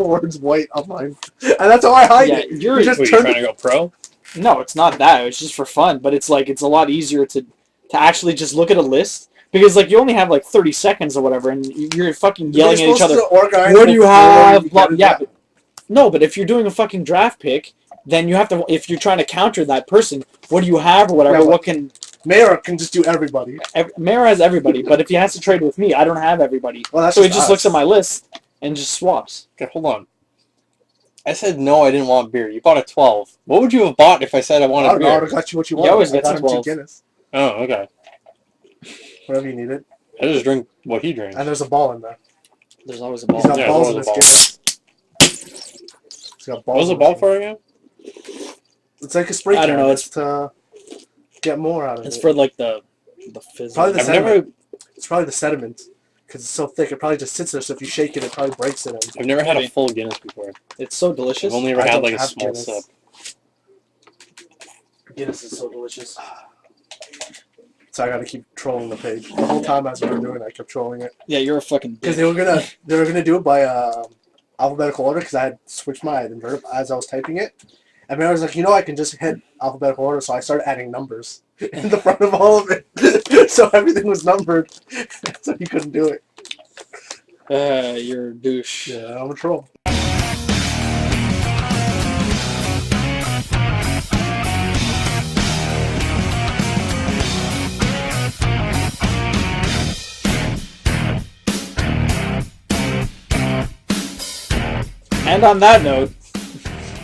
words white on mine, and that's how I hide it. You're just trying to go pro? No, it's not that. It's just for fun, but it's like it's a lot easier to actually just look at a list because like you only have like 30 seconds or whatever, and you're fucking yelling at each other. What do you have? But if you're doing a fucking draft pick, then you have to. If you're trying to counter that person, what do you have or whatever? What can Mayor can just do everybody. Mayor has everybody, but if he has to trade with me, I don't have everybody. Well, so he just looks at my list and just swaps. Okay, hold on. I said no, I didn't want beer. You bought a 12. What would you have bought if I said I wanted beer? I would have got you what you wanted. You always get 12. Guinness. Oh, okay. Whatever you needed. I just drink what he drinks. And there's a ball in there. There's always a ball. He's got balls in his Guinness. He's got balls. What was the ball for again? It's like a spray can. I don't know. It's to get more out of it. It's for like the fizz. Probably the sediment. It's probably the sediment. Because it's so thick, it probably just sits there, so if you shake it, it probably breaks it. I've never had a full Guinness before. It's so delicious. I've only ever had like a small sip. Guinness is so delicious. So I gotta keep trolling the page. The whole time as we were doing it, I kept trolling it. Yeah, you're a fucking dick. Because they were gonna do it by alphabetical order, because I had switched my inverter as I was typing it. And then I was like, I can just hit alphabetical order, so I started adding numbers in the front of all of it. So everything was numbered, so you couldn't do it. You're a douche. Yeah, I'm a troll. And on that note,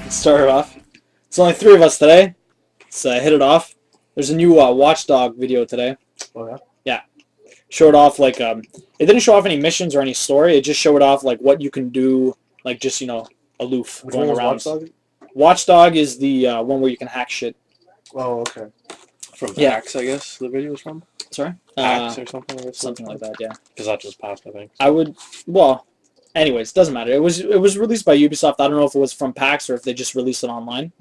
let's start it off. It's only 3 of us today. Let's hit it off. There's a new Watchdog video today. Oh, yeah? Yeah. Showed off, like, it didn't show off any missions or any story. It just showed off, like, what you can do, like, just, aloof, Which going one was around. Watchdog? Watchdog is the one where you can hack shit. Oh, okay. From Hacks, I guess, the video was from? Sorry? Hacks or something like that? Something like that, yeah. Because that just passed, I think. Anyways, doesn't matter. It was released by Ubisoft. I don't know if it was from PAX or if they just released it online.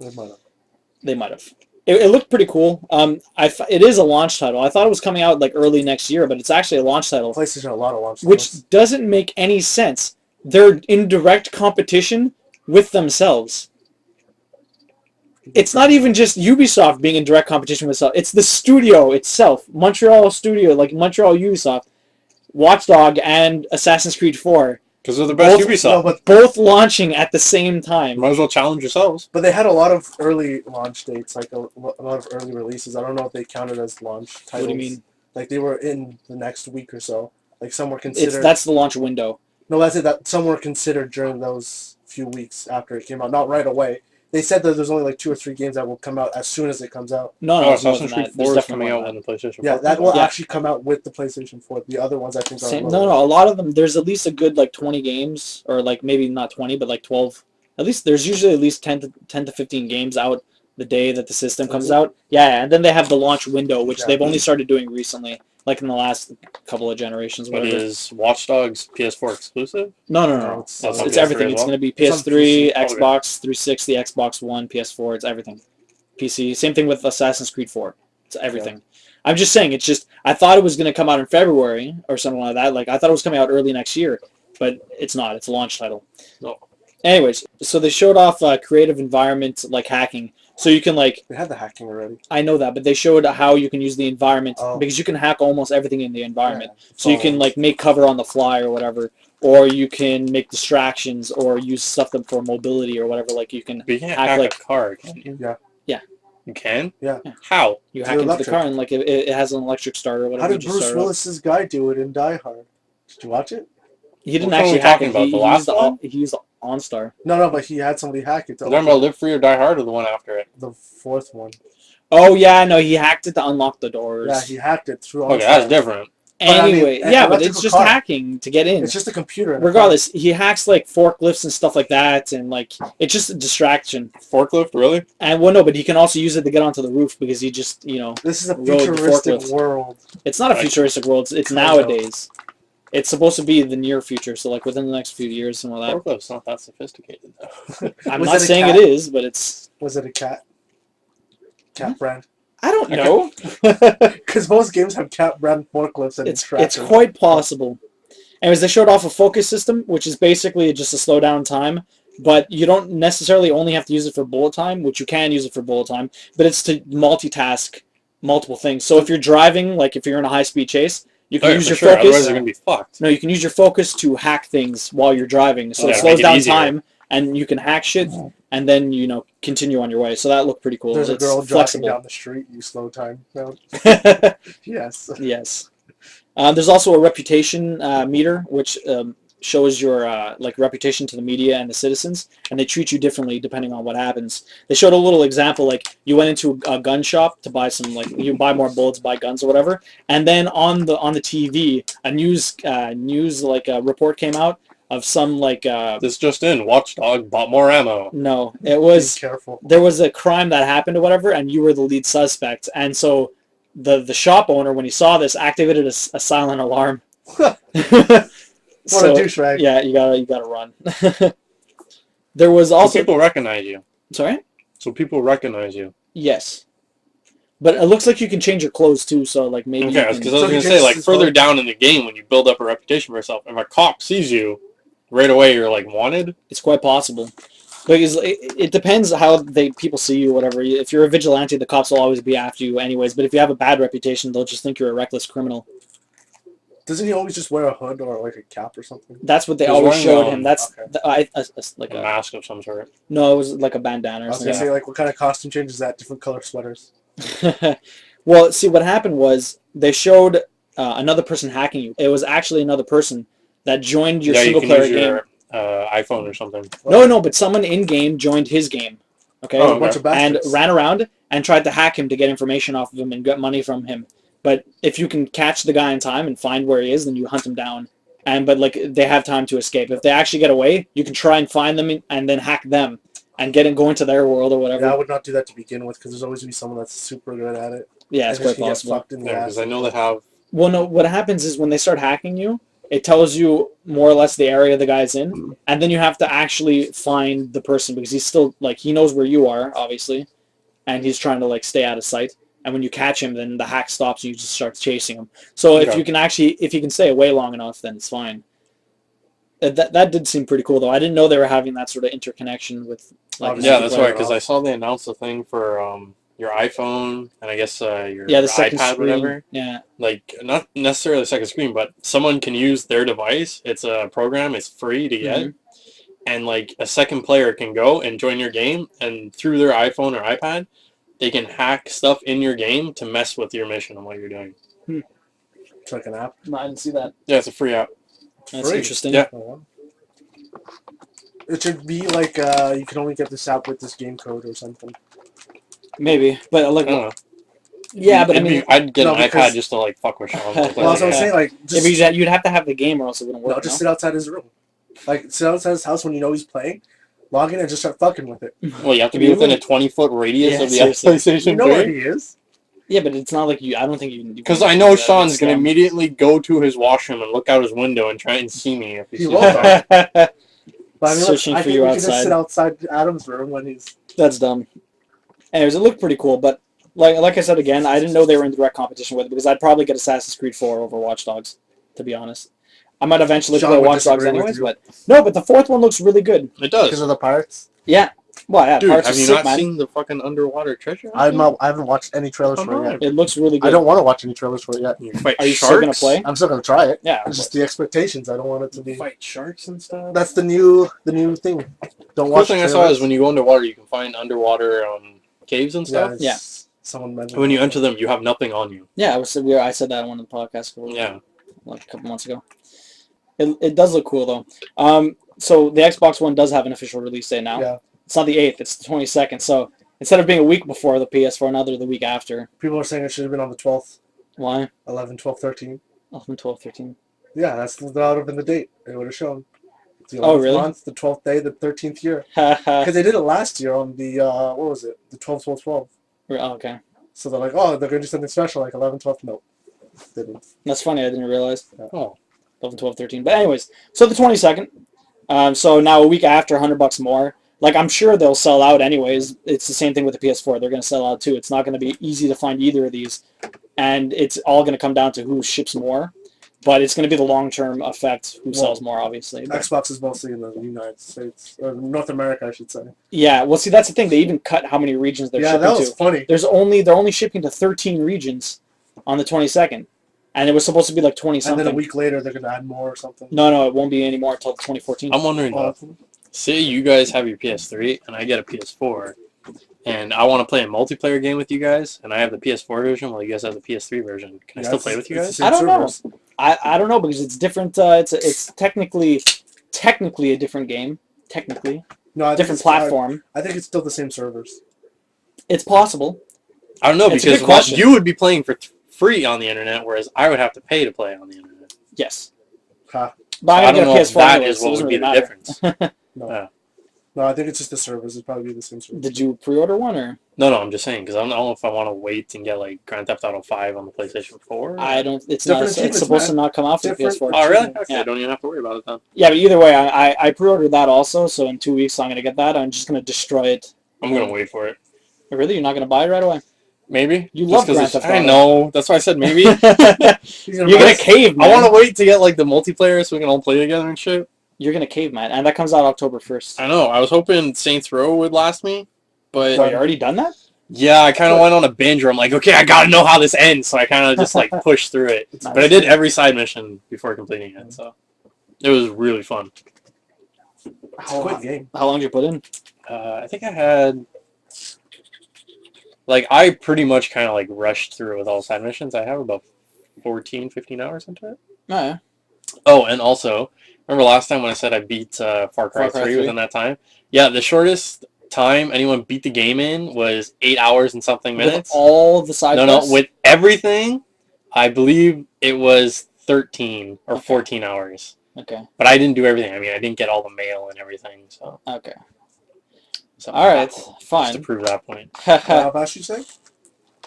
They might have. It looked pretty cool. It is a launch title. I thought it was coming out like early next year, but it's actually a launch title. PlayStation had a lot of launch titles. Which doesn't make any sense. They're in direct competition with themselves. It's not even just Ubisoft being in direct competition with itself. It's the studio itself. Montreal studio, like Montreal Ubisoft. Watchdog and Assassin's Creed 4. Because they're the best Ubisoft. No, both launching at the same time. Might as well challenge yourselves. But they had a lot of early launch dates, like a lot of early releases. I don't know if they counted as launch titles. What do you mean? Like they were in the next week or so. Like some were considered. That's the launch window. No, that's it. That some were considered during those few weeks after it came out, not right away. They said that there's only like 2 or 3 games that will come out as soon as it comes out. No, Assassin's Creed 4 is coming out on the PlayStation 4. Yeah, that will actually come out with the PlayStation 4. The other ones I think are No, a lot of them, there's at least a good like 20 games, or like maybe not 20, but like 12. At least there's usually at least 10 to 15 games out the day that the system comes out. Yeah, and then they have the launch window, which they've only started doing recently, like in the last couple of generations. But is Watch Dogs PS4 exclusive? No. It's everything. It's going to be PS3, Xbox 360, Xbox One, PS4. It's everything. PC. Same thing with Assassin's Creed 4. It's everything. Yeah. I'm just saying, it's just, I thought it was going to come out in February or something like that. Like, I thought it was coming out early next year, but it's not. It's a launch title. No. Anyways, so they showed off creative environment, like hacking. So you can like... They had the hacking already. I know that, but they showed how you can use the environment because you can hack almost everything in the environment. Yeah, so you can like make cover on the fly or whatever, or you can make distractions or use stuff for mobility or whatever. Like you can, but you can't hack like a car, can you? Yeah. Yeah. You can? Yeah. How? You hack into the car and like it has an electric start or whatever. How did Bruce Willis's guy do it in Die Hard? Did you watch it? He didn't actually hack it. He used OnStar. No, but he had somebody hack it. You're talking about Live Free or Die Hard or the one after it? The 4th one. Oh, yeah, no, he hacked it to unlock the doors. Yeah, he hacked it through OnStar. Okay, that's different. Anyway, but it's just hacking to get in. It's just a computer. Regardless, he hacks like forklifts and stuff like that, and like it's just a distraction. Forklift, really? And well, no, but he can also use it to get onto the roof because he just, This is a futuristic world. It's not a futuristic world. It's nowadays. It's supposed to be the near future, so like within the next few years and all that. Forklift's not that sophisticated, though. I'm not saying it is, but it's... Was it a cat? Cat brand? I don't know. Because most games have cat brand forklifts and it's quite possible. Anyways, they showed off a focus system, which is basically just a slow down time, but you don't necessarily only have to use it for bullet time, which you can use it for bullet time, but it's to multitask multiple things. So if you're driving, like if you're in a high-speed chase, you can use your focus. Otherwise, you're gonna be fucked. No, you can use your focus to hack things while you're driving. So it Yeah, slows make it down easier. time, and you can hack shit, and then continue on your way. So that looked pretty cool. There's a It's girl flexible. driving down the street. You slow time down. Yes. Yes. There's also a reputation meter, which shows your like reputation to the media and the citizens, and they treat you differently depending on what happens. They showed a little example, like you went into a gun shop to buy some, like you buy more bullets, buy guns or whatever, and then on the TV, a news like report came out of some like This just in: Watchdog bought more ammo. no, it was Be careful. there was a crime that happened or whatever, and you were the lead suspect, and so the shop owner, when he saw this, activated a silent alarm. What a douchebag. Yeah, you gotta run. There was So also people recognize you. sorry. So people recognize you. Yes, but it looks like you can change your clothes too. So like maybe you Okay, can- because I was So gonna he say, changes like his further clothes. down in the game, when you build up a reputation for yourself, if a cop sees you, right away you're like wanted. it's quite possible. Because it depends how people see you, whatever. If you're a vigilante, the cops will always be after you anyways. But if you have a bad reputation, they'll just think you're a reckless criminal. Doesn't he always just wear a hood or like a cap or something? That's what they He's always wearing, showed him. That's okay. like A mask of some sort. no, it was like a bandana I or was gonna something. say, like, what kind of costume change is that? Different color sweaters. Well, see, what happened was they showed another person hacking you. It was actually another person that joined your Yeah, you single can player use game. your iPhone or something. No, but someone in game joined his game. Okay, Oh, A bunch of and bastards. ran around and tried to hack him to get information off of him and get money from him. But if you can catch the guy in time and find where he is, then you hunt him down. But like they have time to escape. If they actually get away, you can try and find them and then hack them and go into their world or whatever. Yeah, I would not do that to begin with because there's always going to be someone that's super good at it. Yeah, it's And just quite can get possible. fucked in the Yeah, ass. because I know they have. Well, no, what happens is when they start hacking you, it tells you more or less the area the guy's in, and then you have to actually find the person because he's still, like, he knows where you are, obviously, and he's trying to, like, stay out of sight. And when you catch him, then the hack stops and you just start chasing him. So if Okay. you can stay away long enough, then it's fine. That did seem pretty cool, though. I didn't know they were having that sort of interconnection with, like, Obviously, Yeah, you that's play right. it Because off. I saw they announced the thing for your iPhone and I guess your the second iPad, screen. whatever. Yeah. Like not necessarily the second screen, but someone can use their device. It's a program. It's free to get, Mhm. and like a second player can go and join your game, and through their iPhone or iPad, they can hack stuff in your game to mess with your mission and what you're doing. It's like an app. No, I didn't see that. Yeah, it's a free app. That's Free. interesting. Yeah. Oh. It should be like you can only get this app with this game code or something. Maybe, but I like, don't know. yeah, but I It'd mean, be- I'd get No, an because- iPad just to like fuck with Sean. Like, Well, as I was yeah. saying, like, just, you'd have to have the game or else it wouldn't work. no, just sit outside his room. Like, sit outside his house when you know he's playing, log in and just start fucking with it. Well, you have to be You within a would- 20-foot radius Yeah, of the seriously. PlayStation You know where 3. he is. Yeah, but it's not like you. I don't think you. Because I know Sean's going to immediately go to his washroom and look out his window and try and see me if he He sees won't, me. though. But I mean, Searching I for think you we can just outside. sit outside Adam's room when he's. That's dumb. Anyways, it looked pretty cool, but like I said again, I didn't know they were in direct competition with it because I'd probably get Assassin's Creed 4 over Watch Dogs, to be honest. I might eventually Sean play would Watch Dogs disagree with anyways, you. but no, but the fourth one looks really good. It Because does. of the pirates. Yeah. Well, yeah, Dude, parts have are you sick, not man. seen the fucking underwater treasure? I haven't watched any trailers for it yet. It looks really good. I don't want to watch any trailers for it yet. You fight Are you sharks? still gonna play? I'm still gonna try it. Yeah. It's just the expectations. I don't want it to You be. fight sharks and stuff? That's the new thing. Don't The watch. cool thing I saw trailers. is when you go underwater, you can find underwater caves and stuff. it's- Yeah. Someone mentioned And when you that. enter them, you have nothing on you. Yeah, I said that on one of the podcasts Yeah. like a couple months ago. It does look cool though. So the Xbox One does have an official release date now. Yeah. It's not the 8th, it's the 22nd. So instead of being a week before the PS4, now they're the week after. People are saying it should have been on the 12th, Why? 11, 12, 13. 11, 12, 13. Yeah, that would have been the date. It would have shown. The 11th Oh, really? month, the 12th day, the 13th year. Oh, Because they did it last year on the, what was it? The 12, 12, 12. okay. So they're like, oh, they're going to do something special like 11, 12. Nope. Didn't. That's funny, I didn't realize. Oh. 11, 12, 13. But anyways, so the 22nd. So now a week after, $100 more. Like, I'm sure they'll sell out anyways. It's the same thing with the PS4. They're going to sell out too. It's not going to be easy to find either of these. And it's all going to come down to who ships more. But it's going to be the long-term effect. Who sells more, obviously. But Xbox is mostly in the United States, or North America, I should say. yeah, well, see, that's the thing. They even cut how many regions they're shipping to. Yeah, that was funny. They're only shipping to 13 regions on the 22nd, and it was supposed to be like 20 something. And then a week later, they're gonna add more or something. No, it won't be any more until 2014. I'm wondering, say you guys have your PS3 and I get a PS4, and I want to play a multiplayer game with you guys, and I have the PS4 version while you guys have the PS3 version. Can I still play with you guys? I don't know. I don't know because it's different. It's technically a different game. Technically, no, different platform. I think it's still the same servers. It's possible. I don't know because you would be playing for free on the internet, whereas I would have to pay to play on the internet. Yes. Huh. But I'm gonna get a PS4 that anyway, is what would be the difference. No, I think it's just the servers. It'd probably be the same servers. Did you pre-order one or? No, I'm just saying because I don't know if I want to wait and get like Grand Theft Auto 5 on the PlayStation 4. I don't. It's not. It's supposed to not come out for the PS4. Oh, really? Okay, I don't even have to worry about it then. Yeah, but either way, I pre-ordered that also. So in 2 weeks, I'm gonna get that. I'm just gonna destroy it. I'm gonna wait for it. Really, you're not gonna buy it right away? Maybe. You love Grand Theft Auto. I know. That's why I said maybe. You're gonna cave, man. I want to wait to get like the multiplayer so we can all play together and shit. You're gonna cave, man, and that comes out October 1st. I know. I was hoping Saints Row would last me, but you already done that? Yeah, I kind of went on a binge where I'm like, okay, I gotta know how this ends, so I kind of just like pushed through it. Nice. But I did every side mission before completing it, so it was really fun. Quick game. How long did you put in? I think I had like I pretty much kind of like rushed through it with all side missions. I have about 14, 15 hours into it. Oh, yeah. Oh, and also, remember last time when I said I beat Far Cry 3 within that time? Yeah, the shortest time anyone beat the game in was 8 hours and something minutes. With all the side quests? No, with everything, I believe it was 13 or 14 hours. Okay. But I didn't do everything. I mean, I didn't get all the mail and everything, so. Okay. So, all right, fine. Just to prove that point. How fast you say?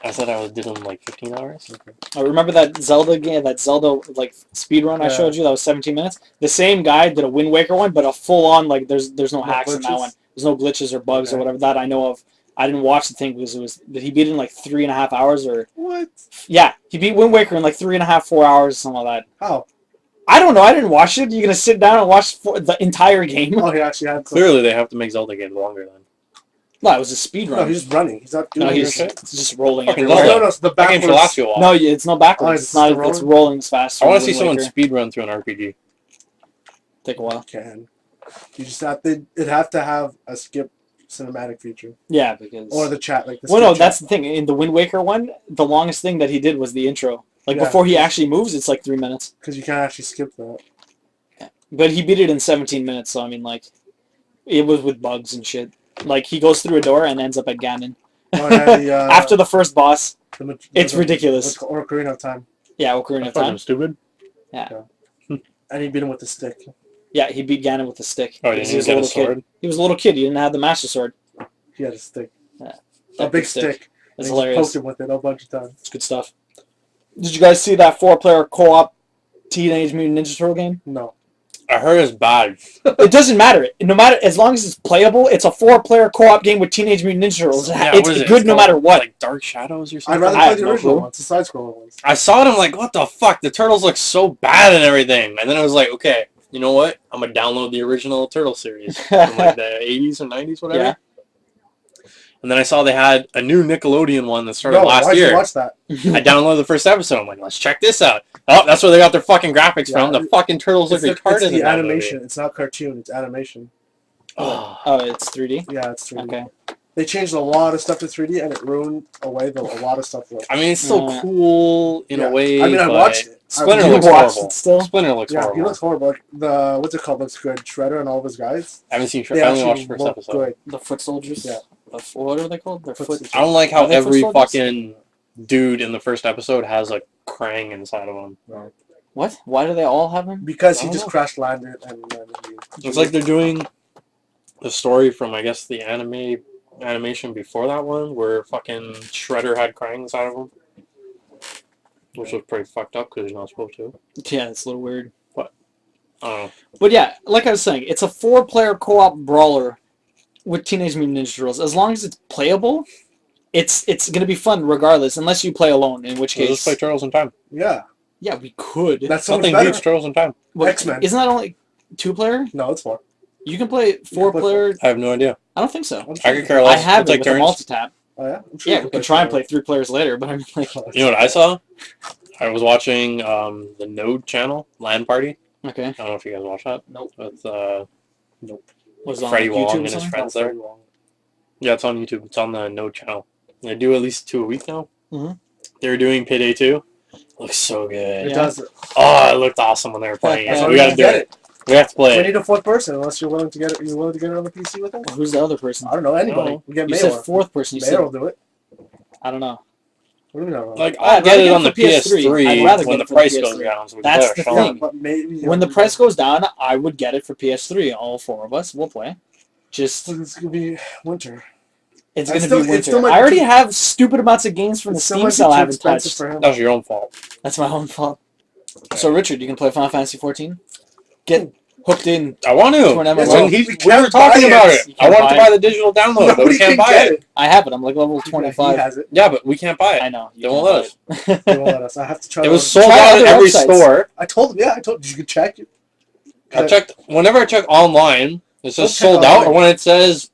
I said I did them like 15 hours. Okay. I remember that Zelda game, that Zelda like speed run I showed you. That was 17 minutes. The same guy did a Wind Waker one, but a full on like there's no hacks in that one. There's no glitches or bugs or whatever that I know of. I didn't watch the thing because he beat it in like 3.5 hours or what? Yeah, he beat Wind Waker in like 3.5, 4 hours, something like that. How? I don't know. I didn't watch it. You're gonna sit down and watch the entire game? Oh, he actually had. Clearly, they have to make Zelda games longer then. No, it was a speed run. No, he's just running. He's not doing anything. He's just rolling. Fucking everywhere. Zelda. No, it's the That game should backwards. last you a while. No, it's not backwards. Oh, it's not. rolling? It's rolling as fast. I want to see someone speed run through an RPG. Take a while. Can. You just have to. It'd have to have a skip cinematic feature. Yeah, because or the chat like. Well, no, that's the thing. In the Wind Waker one, the longest thing that he did was the intro. Like before he actually moves, it's like 3 minutes. Because you can't actually skip that. Yeah. But he beat it in 17 minutes. So I mean, like, it was with bugs and shit. Like he goes through a door and ends up at Ganon. Oh, yeah, After the first boss, it's ridiculous. Or Ocarina of Time. Yeah, Ocarina of Time. Stupid. Yeah. And he beat him with the stick. Yeah, he beat Ganon with the stick. Oh, he didn't get a sword? Kid. He was a little kid. He didn't have the Master Sword. He had a stick. Yeah. A big stick. That's and hilarious. He poked him with it a bunch of times. It's good stuff. Did you guys see that 4-player co-op Teenage Mutant Ninja Turtle game? No. I heard it's bad. It doesn't matter. No matter, as long as it's playable, it's a 4-player co-op game with Teenage Mutant Ninja Turtles. Yeah, it's good no matter what. Like Dark Shadows or something? I'd rather play the original ones, the side-scroller ones. I saw it, I'm like, what the fuck? The turtles look so bad and everything. And then I was like, okay, you know what? I'm going to download the original Turtle series from like the 80s or 90s, whatever. Yeah. And then I saw they had a new Nickelodeon one that started last why'd year. You watch that? I downloaded the first episode. I'm like, let's check this out. Oh, that's where they got their fucking graphics from. The fucking turtles look retarded. It's the animation. It's not cartoon. It's animation. Oh, it's 3D? Yeah, it's 3D. Okay. They changed a lot of stuff to 3D, and it ruined away a lot of stuff. I mean, it's still cool in a way. I mean, I watched it. Splinter looks horrible. Still? Splinter looks horrible. Yeah, he looks horrible. Like what's it called? Looks good. Shredder and all of his guys. I haven't seen Shredder. I only watched the first episode. Good. The Foot Soldiers? Yeah. What are they called? They're foot. I don't like how every foot fucking dude in the first episode has a Krang inside of him. No. What? Why do they all have them? Because he just crash landed and it's like they're doing the story from, I guess, the animation before that one, where fucking Shredder had Krang inside of him. Which was pretty fucked up because he's not supposed to. Yeah, it's a little weird. But, I don't know. But yeah, like I was saying, it's a 4-player co-op brawler with Teenage Mutant Ninja Turtles. As long as it's playable, it's going to be fun regardless, unless you play alone, in which case... Let's play Turtles in Time. Yeah. Yeah, we could. That's so much Something better. beats Turtles in Time. X-Men. Isn't that only 2-player? No, it's 4. You can play You can play 4-player. I have no idea. I don't think so. I'm sure I could you care can. I less. have We'll it take with a turns. multi-tap. Oh yeah. I'm sure Yeah, you we can try and play 3 players later, but I mean, like, You know what I saw? I was watching the Node channel, LAN Party. okay. I don't know if you guys watch that. Nope. With Was it on Freddie like, Wong YouTube or and his something? friends there. Yeah, it's on YouTube. It's on the Node channel. They do at least 2 a week now. Mhm. They were doing Payday 2. Looks so good. It Yeah. does. Oh, it looked awesome when they were playing That's it. why We gotta do get it. We have to play We it. need a 4th person unless you're willing to get it. You're willing to get it on the PC with us. Well, who's the other person? I don't know anybody. No. We get You Mayor. said 4th person. You Mayor said will do it. I don't know. What do you mean? Like, I'd I'll get rather it get on it the for PS3. PS3 I'd rather when get the it for price PS3. goes down. So we That's can the play thing. Sean. but maybe When the price goes down, I would get it for PS3. All 4 of us will play. Just It's gonna be winter. it's And gonna still- be it winter. still might I be already too- have stupid amounts of games from the It's still Steam might be sale I too haven't expensive touched. for him. That was your own fault. That's my own fault. So Richard, you can play Final Fantasy XIV. Get hooked in. I want To to. an MMO. When We we can't were talking buy about it. it. You I can't wanted to buy buy the digital download, but we Nobody can't can buy get it. it. I have it. I'm like level He 25. has it. Yeah, but we can't buy I it. know. They won't let us. They won't let us. I have to try. It to- was sold Try out at other every websites. store. I told him. Yeah, I told you could check it. I checked. Whenever I check online, it says Don't check sold out, online. or when it says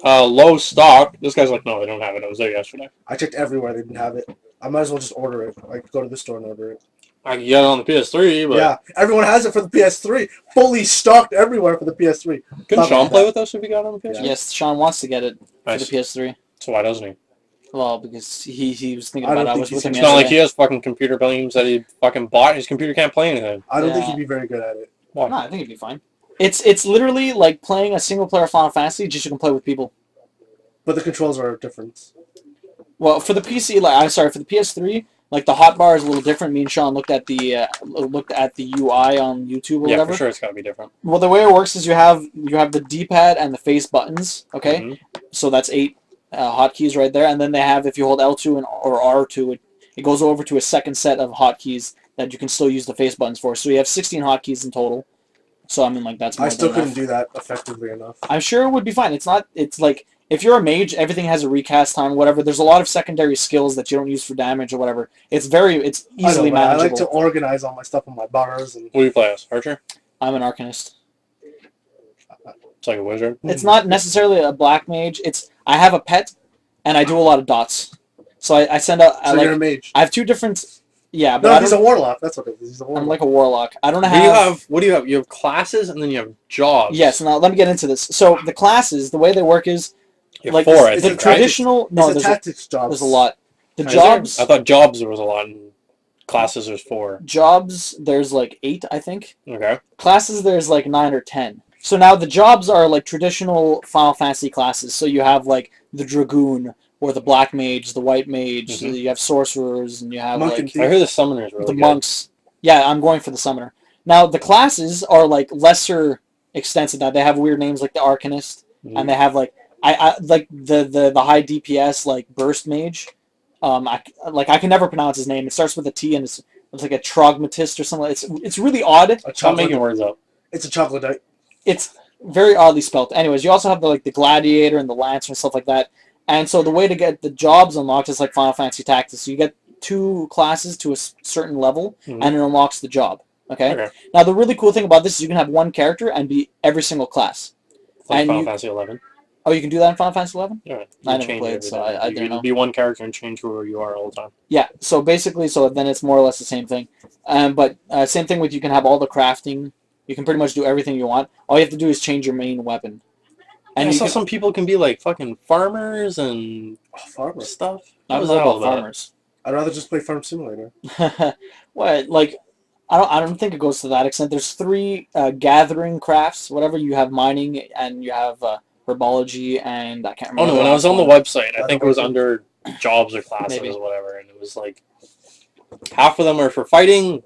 low stock, this guy's like, no, they don't have it. I was there yesterday. I checked everywhere. They didn't have it. I might as well just order it. Like go to the store and order it. I can get it on the PS3, but Yeah, everyone has it for the PS3. Fully stocked everywhere for the PS3. couldn't Fuck Sean that. play with us if he got it on the PS3? Yes, Sean wants to get it for Nice. the PS3. So why doesn't he? Well, because he was thinking I don't about it. I think was he's with him It's not like he yesterday. has fucking computer games that he fucking bought. His computer can't play anything. I don't think Yeah. he'd be very good at it. Why? No, I think it'd be fine. It's literally like playing a single player Final Fantasy, just you can play with people. But the controls are different. Well, for the PC, for the PS3, like the hotbar is a little different. Me and Sean looked at the UI on YouTube or Yeah, whatever. for sure it's got to be different. Well, the way it works is you have the D-pad and the face buttons. Okay, Mhm. so that's 8 hotkeys right there, and then they have if you hold L2 or R2, it goes over to a second set of hotkeys that you can still use the face buttons for. So you have 16 hotkeys in total. So I mean, like that's more I still than couldn't enough. do that effectively enough. I'm sure it would be fine. It's not. It's like if you're a mage, everything has a recast time, whatever. There's a lot of secondary skills that you don't use for damage or whatever. It's easily I manageable. like to organize all my stuff on my bars and. What do you play as? Archer? I'm an arcanist. It's like a wizard. It's not necessarily a black mage. I have a pet, and I do a lot of dots. So I send out. So you're a mage. I have 2 different. Yeah, but No, I he's a don't, warlock. That's what it is. He's a warlock. I'm like a warlock. I don't What have. do you have? You have classes and then you have jobs. Yes. Now let me get into this. So the classes, the way they work is You have like 4, I the think, right? traditional. No, it's a there's tactics job. there's a lot. The Is jobs. there? I thought jobs there was a lot and classes there's 4. Jobs. There's like 8, I think. Okay. Classes there's like 9 or 10. So now the jobs are like traditional Final Fantasy classes. So you have like the Dragoon or the Black Mage, the White Mage. Mhm. You have sorcerers and you have Monk like and thief. I hear the summoners really the good. monks. Yeah, I'm going for the summoner. Now the classes are like lesser extensive. Now they have weird names like the Arcanist, Mhm. and they have like I like the high DPS like Burst Mage. I can never pronounce his name. It starts with a T and it's like a Trogmatist or something. It's really odd. A Stop chocolate. making words up. It's a chocolate. It's very oddly spelled. Anyways, you also have the Gladiator and the Lancer and stuff like that. And so the way to get the jobs unlocked is like Final Fantasy Tactics. So you get 2 classes to a certain level, Mhm. and it unlocks the job. Okay? Okay. Now the really cool thing about this is you can have one character and be every single class. Like And Final you- Fantasy 11. Oh, you can do that in Final Fantasy XI? Yeah. I You never change played, every so time. I You didn't can know. be one character and change who you are all the time. Yeah. So basically, then it's more or less the same thing. But same thing with you can have all the crafting. You can pretty much do everything you want. All you have to do is change your main weapon. And And I you saw can, some people can be like fucking farmers and Oh, farmer. stuff. I What don't was know that all about farmers. I'd rather just play Farm Simulator. What? Like, I don't think it goes to that extent. There's 3 gathering crafts. Whatever you have, mining and you have herbology and I can't Oh remember. no, when I was on the website, I think it was under jobs or classes Maybe. or whatever, and it was like half of them are for fighting,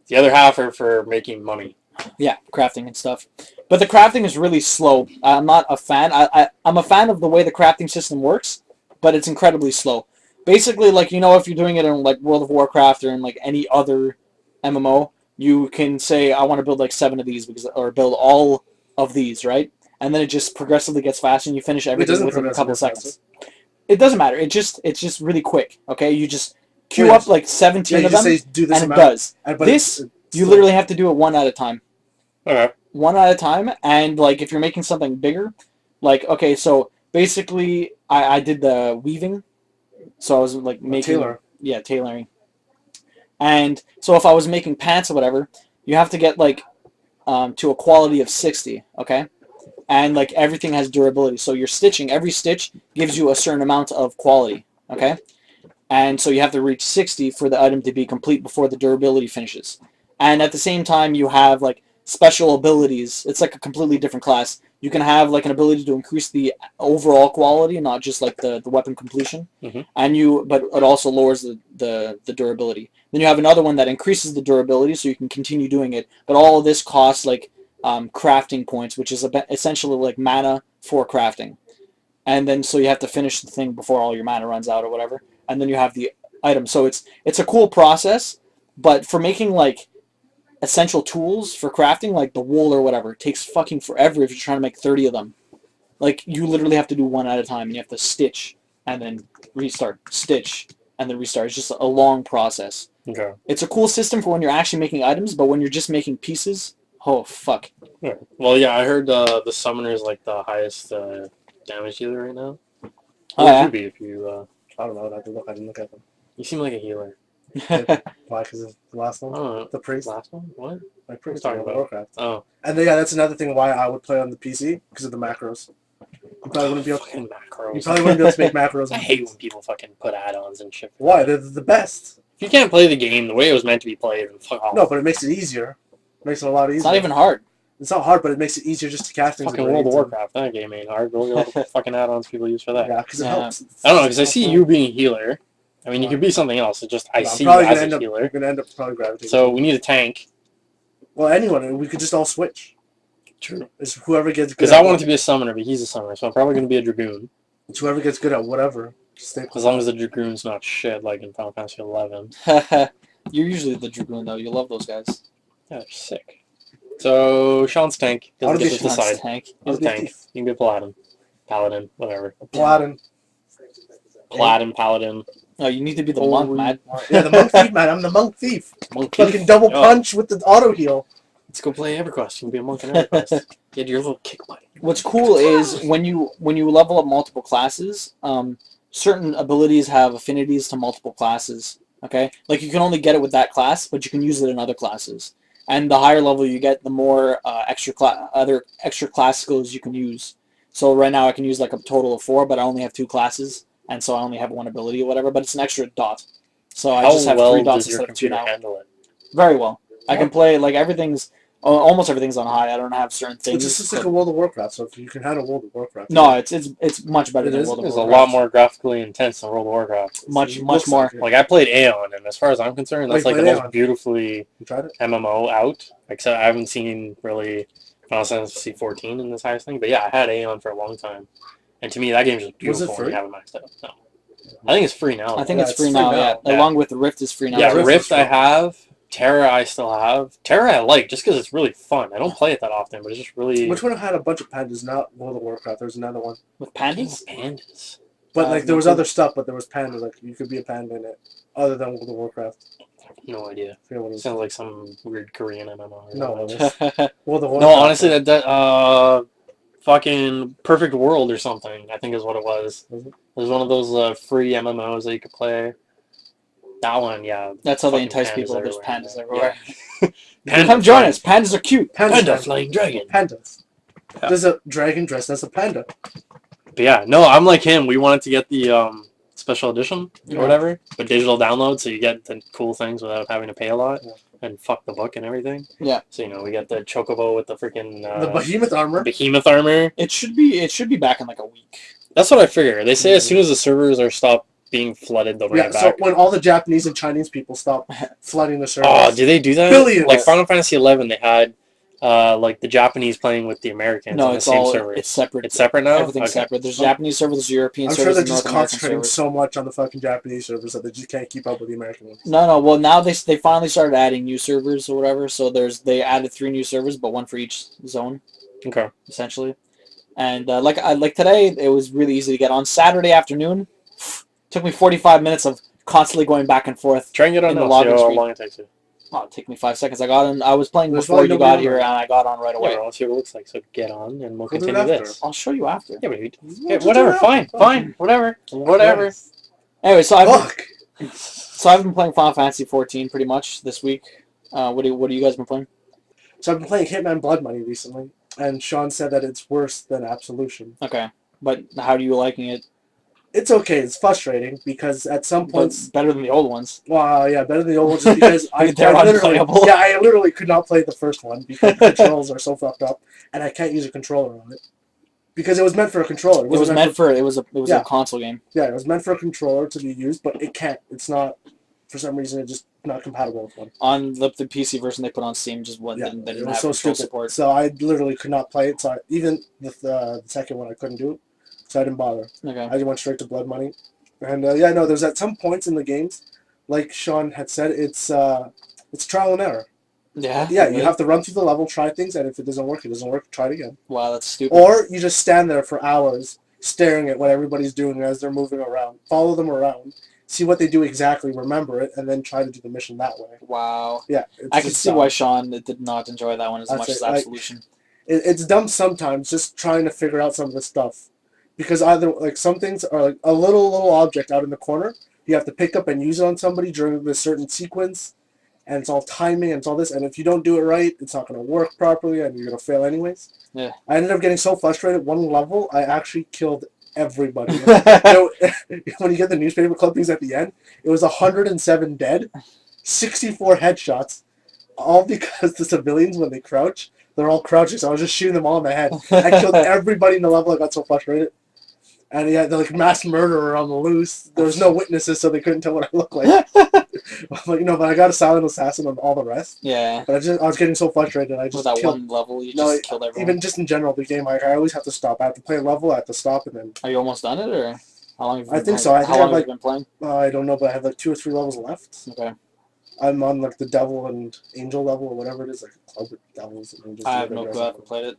the other half are for making money. Yeah, crafting and stuff. But the crafting is really slow. I'm not a fan. I'm a fan of the way the crafting system works, but it's incredibly slow. Basically, like, if you're doing it in like World of Warcraft or in like any other MMO, you can say, I want to build like 7 of these or build all of these, right? And then it just progressively gets faster and you finish everything doesn't within a couple progressively seconds. It doesn't matter. It's just really quick, okay? You just queue up like 17 of them, say, do this and amount, it does. but This, it's you literally have to do it one at a time. Okay. One at a time, and like if you're making something bigger, like okay, so basically I did the weaving, so I was like making tailoring, and so if I was making pants or whatever, you have to get like to a quality of 60, okay, and like everything has durability, so you're stitching, every stitch gives you a certain amount of quality, okay, and so you have to reach 60 for the item to be complete before the durability finishes, and at the same time you have like special abilities. It's like a completely different class. You can have like an ability to increase the overall quality, not just like the weapon completion, but it also lowers the durability. Then you have another one that increases the durability, so you can continue doing it. But all of this costs like crafting points, which is essentially like mana for crafting. And then so you have to finish the thing before all your mana runs out or whatever. And then you have the item. So it's a cool process, but for making like essential tools for crafting, like the wool or whatever, it takes fucking forever if you're trying to make 30 of them. Like, you literally have to do one at a time, and you have to stitch, and then restart, stitch, and then restart. It's just a long process. Okay. It's a cool system for when you're actually making items, but when you're just making pieces, oh, fuck. Yeah. Well, yeah, I heard the summoner is like the highest damage dealer right now. What would you be if you... I don't know. I didn't look at them. You seem like a healer. Why? Because of the last one? I don't know. The priest? Last one? What? My priest talking about Warcraft. Oh. And then, yeah, that's another thing why I would play on the PC, because of the macros. You probably wouldn't be able fucking macros. You probably wouldn't be able to make macros. I hate when people fucking put add-ons and shit. Why? They're the best. If you can't play the game the way it was meant to be played, then fuck off. No, but it makes it easier. It makes it a lot easier. It's not even hard. It's not hard, but it makes it easier just to cast things. Fucking World of Warcraft, that game ain't hard. Look at all the fucking add-ons people use for that. Yeah, because it helps. I don't know, because I see you being a healer. I mean, you could be something else. It's just I see you as a healer. We're gonna end up probably gravitating. So we need a tank. Well, anyone. We could just all switch. True. It's whoever gets good. Because I want it to be a summoner, but he's a summoner, so I'm probably going to be a dragoon. It's whoever gets good at whatever. As long as the dragoon's not shit like in Final Fantasy XI. You're usually the dragoon though. You love those guys. Yeah, they're sick. So Sean's tank. He doesn't get to decide. Tank. He's a tank. You can be a paladin, whatever. Paladin. Paladin. No, you need to be the monk, man. Yeah, the monk thief, man. I'm the monk thief. Monk Fucking double punch with the auto heal. Let's go play EverQuest. You can be a monk in EverQuest. Get your little kick buddy. What's cool is when you level up multiple classes, certain abilities have affinities to multiple classes. Okay, like you can only get it with that class, but you can use it in other classes. And the higher level you get, the more other extra class skills you can use. So right now I can use like a total of 4, but I only have 2 classes, and so I only have 1 ability or whatever. But it's an extra dot. So I just have 3 dots instead of 2 now. Handle it? Very well. I can play like almost everything's on high. I don't have certain things. It's just like a World of Warcraft, so if you can handle World of Warcraft. No, it's much better than World of Warcraft. It's a lot more graphically intense than World of Warcraft. Much more. Like I played Aeon, and as far as I'm concerned, that's like the most beautifully MMO out. Except I haven't seen really Final Fantasy XIV in this highest thing, but yeah, I had Aeon for a long time, and to me that game's just beautiful. Was it free? When you have it maxed out. No, I think it's free now. I think it's free now. Yeah, along with the Rift is free now. Yeah, Rift I have. Terra I still have. Terra I like just because it's really fun. I don't play it that often, but it's just really... Which one had a bunch of pandas? Not World of Warcraft. There's another one. With pandas? Pandas. But like there was other stuff, but there was pandas. Like you could be a panda in it, other than World of Warcraft. No idea. It sounds like some weird Korean MMO. No, World of Warcraft. No, honestly, that fucking Perfect World or something, I think is what it was. It was one of those free MMOs that you could play. That one, yeah. That's how they entice people. There's pandas everywhere. Yeah. Come join us. Pandas are cute. Panda flying dragon. Pandas. Yeah. There's a dragon dressed as a panda. But yeah, no, I'm like him. We wanted to get the special edition or whatever, but digital download, so you get the cool things without having to pay a lot and fuck the book and everything. Yeah. So we get the chocobo with the freaking the behemoth armor. Behemoth armor. It should be back in like a week. That's what I figure. They say as soon as the servers are stopped being flooded, they'll bring it back. So when all the Japanese and Chinese people stop flooding the servers. Oh, do they do that? Billions. Like Final Fantasy XI, they had like the Japanese playing with the Americans on the same server. It's separate. It's separate now? Everything's separate. There's Japanese servers, there's European servers, I'm sure they're North just American concentrating servers. so much on the fucking Japanese servers that they just can't keep up with the American ones. No. Well, now they finally started adding new servers or whatever. So they added 3 new servers, but 1 for each zone. Okay. Essentially, and like today, it was really easy to get on. Saturday afternoon, took me 45 minutes of constantly going back and forth. Try and get on in now. the See login how screen. long it takes you. Oh, it took me 5 seconds. I was playing There's before probably you nobody got on here, there. and I got on right Yeah, away. bro, let's see what it looks like. So get on, and we'll We'll do it continue after. this. I'll show you after. Yeah, but Just whatever. do it Fine, after. fine, whatever, whatever. Christ. Anyway, so Fuck. I've been playing Final Fantasy XIV pretty much this week. What do you guys been playing? So I've been playing Hitman Blood Money recently, and Sean said that it's worse than Absolution. Okay, but how are you liking it? It's okay. It's frustrating because at some But points, better than the old ones. well, yeah, better than the old ones just because They're unplayable. Yeah, I literally could not play the first one because the controls are so fucked up, and I can't use a controller on it because it was meant for a controller. It was Yeah. a console game. Yeah, it was meant for a controller to be used, but it can't. It's not. For some reason, it's just not compatible with one. On the PC version they put on Steam, just Yeah, they it didn't was have so control stupid. support. So I literally could not play it. So even the second one, I couldn't do it. So I didn't bother. Okay. I just went straight to Blood Money. And yeah, no, there's at some points in the games, like Sean had said, it's trial and error. Yeah. Yeah, really? you have to run through the level, try things, and if it doesn't work, try it again. Wow, that's stupid. Or you just stand there for hours staring at what everybody's doing as they're moving around. Follow them around, see what they do exactly, remember it, and then try to do the mission that way. Wow. Yeah, I can see why Sean did not enjoy that one as much as Absolution. It's dumb sometimes, just trying to figure out some of the stuff. Because either, like, some things are like a little object out in the corner, you have to pick up and use it on somebody during a certain sequence, and it's all timing and it's all this, and if you don't do it right, it's not going to work properly, and you're going to fail anyways. Yeah. I ended up getting so frustrated, one level, I actually killed everybody. When you get the newspaper clippings at the end, it was 107 dead, 64 headshots, all because the civilians, when they crouch, they're all crouching, so I was just shooting them all in the head. I killed everybody in the level, I got so frustrated. And yeah, they're like mass murderer on the loose. There was no witnesses, so they couldn't tell what I looked like. But but I got a silent assassin on all the rest. Yeah. But I was getting so frustrated. I just with that killed, one level, you just killed everyone. Even just in general, the game, I always have to stop. I have to play a level, I have to stop, and then. Are you almost done it, or how long have you been I think so. How long have you been playing? I don't know, but I have like 2 or 3 levels left. Okay. I'm on like the devil and angel level or whatever it is, like a club with devils and angels. I have no clue. I haven't played it.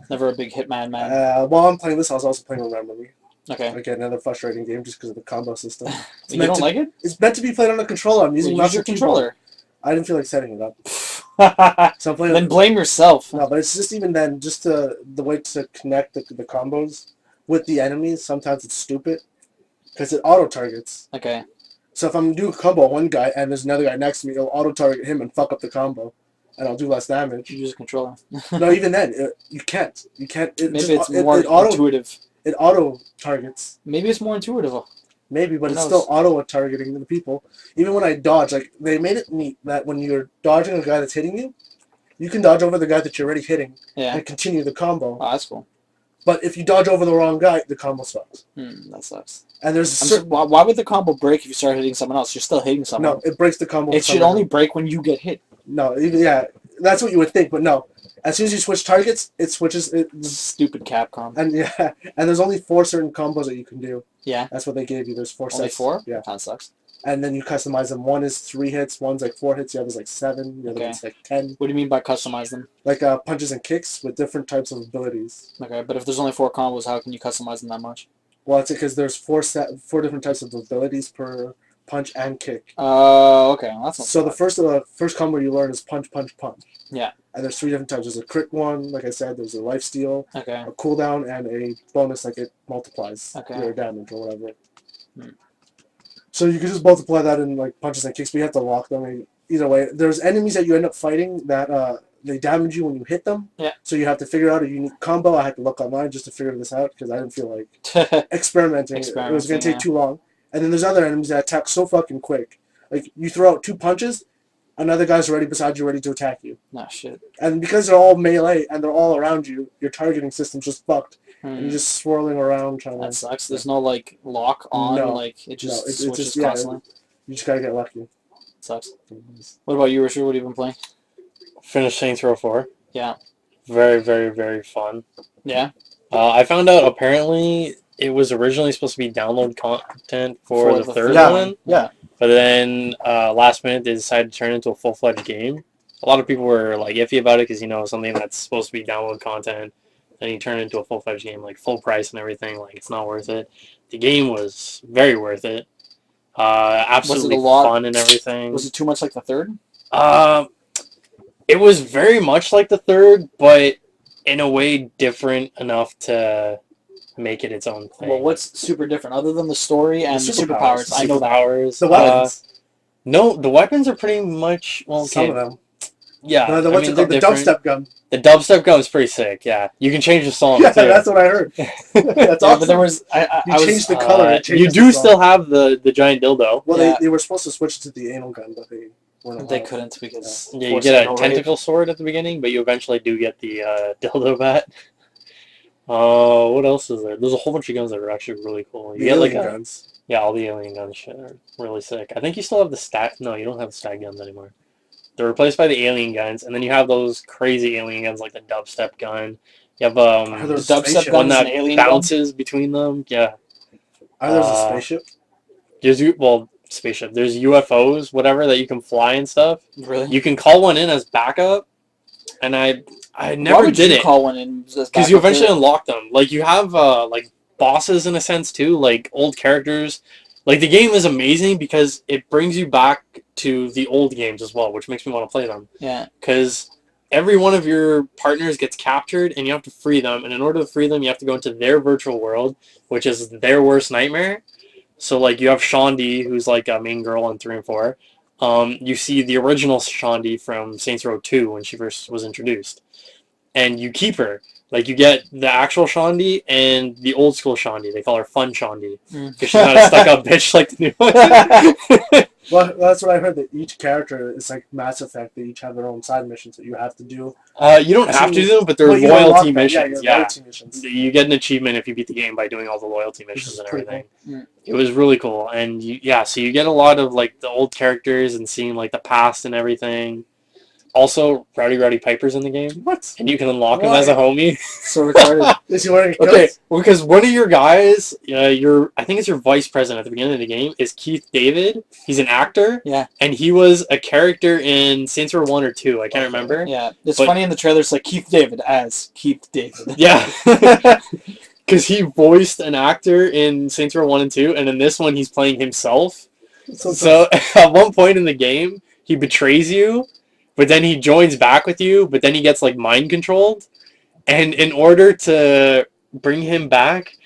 Never a big Hitman man. While I'm playing this, I was also playing Remember Me. Okay. Again, another frustrating game just because of the combo system. You don't like it? It's meant to be played on a controller. I'm using use your controller. I didn't feel like setting it up. So I'm playing. Then blame yourself. No, but it's just even then, just the way to connect the combos with the enemies. Sometimes it's stupid because it auto targets. Okay. So if I'm doing a combo on one guy and there's another guy next to me, it'll auto target him and fuck up the combo, and I'll do less damage. You use a controller. No, even then, you can't. You can't. Maybe it's more intuitive. It auto targets. Maybe it's more intuitive. Maybe, but it's still auto-targeting the people. Even when I dodge, like, they made it neat that when you're dodging a guy that's hitting you, you can dodge over the guy that you're already hitting and continue the combo. Oh, that's cool. But if you dodge over the wrong guy, the combo sucks. That sucks. And there's why would the combo break if you start hitting someone else? You're still hitting someone. No, it breaks the combo. It should only break when you get hit. No, yeah, that's what you would think, but no. As soon as you switch targets, it switches. Stupid Capcom. And yeah, and there's only 4 certain combos that you can do. Yeah. That's what they gave you. There's 4 sets. Only 4? Yeah. That sucks. And then you customize them. One is 3 hits, one's like 4 hits, the other's like 7, the other one's like 10. What do you mean by customize them? Like punches and kicks with different types of abilities. Okay, but if there's only 4 combos, how can you customize them that much? Well, it's because there's 4 different types of abilities per punch and kick. Okay. Well, that's not so the first combo you learn is punch, punch, punch. Yeah. And there's 3 different types. There's a crit one, like I said. There's a lifesteal, okay, a cooldown, and a bonus, like it multiplies your damage or whatever. So you can just multiply that in like punches and kicks, but you have to lock them. Either way, there's enemies that you end up fighting that they damage you when you hit them. Yeah. So you have to figure out a unique combo. I had to look online just to figure this out because I didn't feel like experimenting. It was going to take too long. And then there's other enemies that attack so fucking quick. Like, you throw out 2 punches, another guy's already beside you, ready to attack you. Nah, shit. And because they're all melee and they're all around you, your targeting system's just fucked. And you're just swirling around trying to... That sucks. There's no, like, lock on, like, it just switches constantly. You just gotta get lucky. Sucks. What about you, Richard? What have you been playing? Finished Saints Row 4. Yeah. Very, very, very fun. Yeah? I found out apparently it was originally supposed to be download content for the third one. Yeah. But then last minute they decided to turn it into a full-fledged game. A lot of people were like iffy about it because, something that's supposed to be download content, then you turn it into a full-fledged game, like full price and everything, like it's not worth it. The game was very worth it. Absolutely fun and everything. Was it too much like the third? It was very much like the third, but in a way different enough to make it its own thing. Well, what's super different other than the story and the superpowers? I know that. Superpowers. The weapons. No, the weapons are pretty much some of them. Yeah, the dubstep gun. The dubstep gun is pretty sick. Yeah, you can change the song. Yeah, too. That's what I heard. That's awesome. But there was you changed the color. You do still have the giant dildo. Well, they were supposed to switch to the anal gun, but they couldn't because you get a tentacle sword at the beginning, but you eventually do get the dildo bat. What else is there? There's a whole bunch of guns that are actually really cool. You get like guns. Yeah, all the alien guns shit are really sick. I think you still have the stat. No, you don't have the stat guns anymore. They're replaced by the alien guns, and then you have those crazy alien guns like the dubstep gun. You have the dubstep one that alien bounces between them. Yeah. Are there a spaceship? Spaceship. There's UFOs, whatever, that you can fly and stuff. Really? You can call one in as backup, and I never Why would did you it. Call one in because you eventually unlock them. Like you have like bosses in a sense too, like old characters. Like the game is amazing because it brings you back to the old games as well, which makes me want to play them. Yeah. Because every one of your partners gets captured and you have to free them, and in order to free them, you have to go into their virtual world, which is their worst nightmare. So like you have Shaundi, who's like a main girl in 3 and 4. You see the original Shaundi from Saints Row 2 when she first was introduced, and you keep her. Like, you get the actual Shaundi and the old school Shaundi. They call her Fun Shaundi. Because she's not a stuck-up bitch like the new one. Well, that's what I heard, that each character is like Mass Effect. They each have their own side missions that you have to do. You don't have to do them, but they're loyalty missions. Yeah, loyalty missions. You get an achievement if you beat the game by doing all the loyalty missions and everything. Cool. It was really cool. And, so you get a lot of, like, the old characters and seeing, like, the past and everything. Also, Rowdy Piper's in the game. What? And you can unlock him as a homie. So retarded. Is he wearing kilts? Okay, because one of your guys, I think it's your vice president at the beginning of the game, is Keith David. He's an actor. Yeah. And he was a character in Saints Row 1 or 2. I can't remember. Yeah. It's funny in the trailer, it's like Keith David as Keith David. Yeah. Because he voiced an actor in Saints Row 1 and 2, and in this one, he's playing himself. So at one point in the game, he betrays you. But then he joins back with you, but then he gets, like, mind controlled. And in order to bring him back,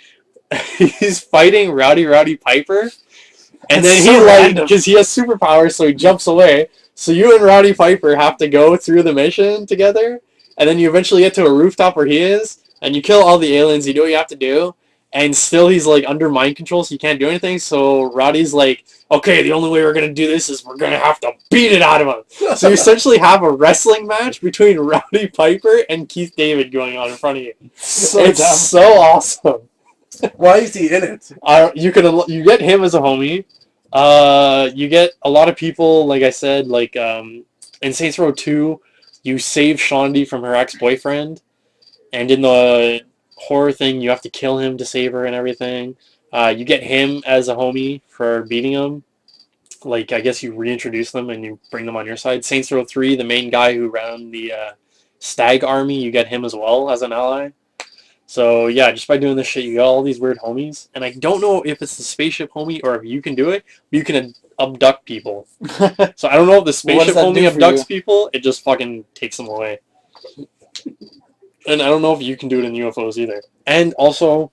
he's fighting Rowdy Piper. And then he, because he has superpowers, so he jumps away. So you and Rowdy Piper have to go through the mission together. And then you eventually get to a rooftop where he is. And you kill all the aliens, you do what you have to do. And still he's, like, under mind control, so you can't do anything. So Rowdy's like, okay, the only way we're going to do this is we're going to have to beat it out of him. So you essentially have a wrestling match between Rowdy Piper and Keith David going on in front of you. It's so awesome. Why is he in it? You get him as a homie. You get a lot of people, like I said, like in Saints Row 2, you save Shaundi from her ex-boyfriend. And in the horror thing, you have to kill him to save her and everything. You get him as a homie for beating him. Like, I guess you reintroduce them and you bring them on your side. Saints Row 3, the main guy who ran the Stag Army, you get him as well as an ally. So, yeah, just by doing this shit, you got all these weird homies. And I don't know if it's the spaceship homie or if you can do it, but you can abduct people. So I don't know if the spaceship homie abducts people, it just fucking takes them away. And I don't know if you can do it in UFOs either. And also,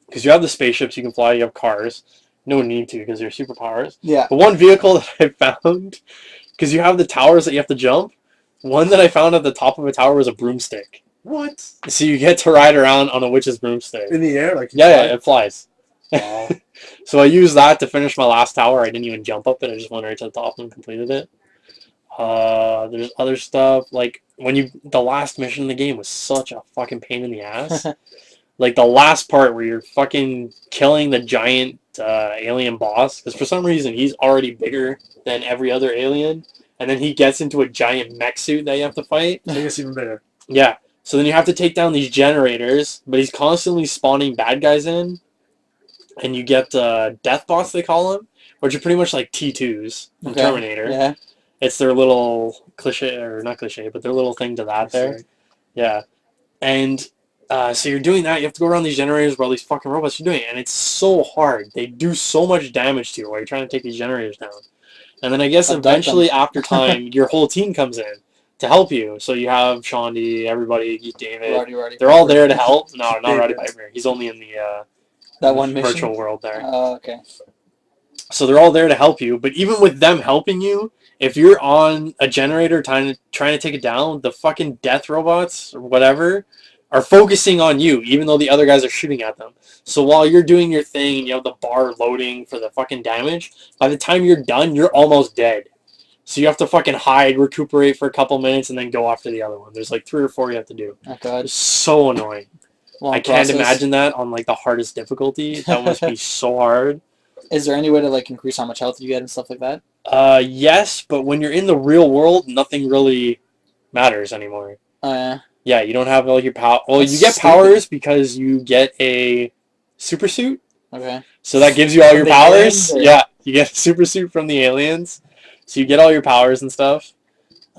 because you have the spaceships you can fly, you have cars. No need to because they're superpowers. Yeah. But one vehicle that I found, because you have the towers that you have to jump, one that I found at the top of a tower was a broomstick. What? So you get to ride around on a witch's broomstick. In the air? Like yeah, it flies. Wow. So I used that to finish my last tower. I didn't even jump up it. I just went right to the top and completed it. There's other stuff, like the last mission in the game was such a fucking pain in the ass. Like the last part where you're fucking killing the giant alien boss, because for some reason he's already bigger than every other alien, and then he gets into a giant mech suit that you have to fight. I think it's even bigger. Yeah, so then you have to take down these generators, but he's constantly spawning bad guys in, and you get death bots, they call them, which are pretty much like T2s from Terminator. Yeah. It's their little cliche, or not cliche, but their little thing to that there. Yeah. And So you're doing that. You have to go around these generators where all these fucking robots are doing it, and it's so hard. They do so much damage to you while you're trying to take these generators down. And then I guess eventually, after time, your whole team comes in to help you. So you have Shondi, everybody, David. Roddy They're all there to help. No, not Roddy Piper. He's only in the that one mission? virtual world there. Oh, okay. So they're all there to help you. But even with them helping you, if you're on a generator trying to take it down, the fucking death robots or whatever are focusing on you, even though the other guys are shooting at them. So while you're doing your thing and you have the bar loading for the fucking damage, by the time you're done, you're almost dead. So you have to fucking hide, recuperate for a couple minutes, and then go after the other one. There's like 3 or 4 you have to do. Oh, God. It's so annoying. I can't imagine that on like the hardest difficulty. That must be so hard. Is there any way to like increase how much health you get and stuff like that? Yes, but when you're in the real world, nothing really matters anymore. Oh, yeah. Yeah, you don't have all your power. Well, That's you get stupid. powers because you get a super suit. Okay. So that gives you all your the powers. aliens, or- Yeah, you get a super suit from the aliens. So you get all your powers and stuff.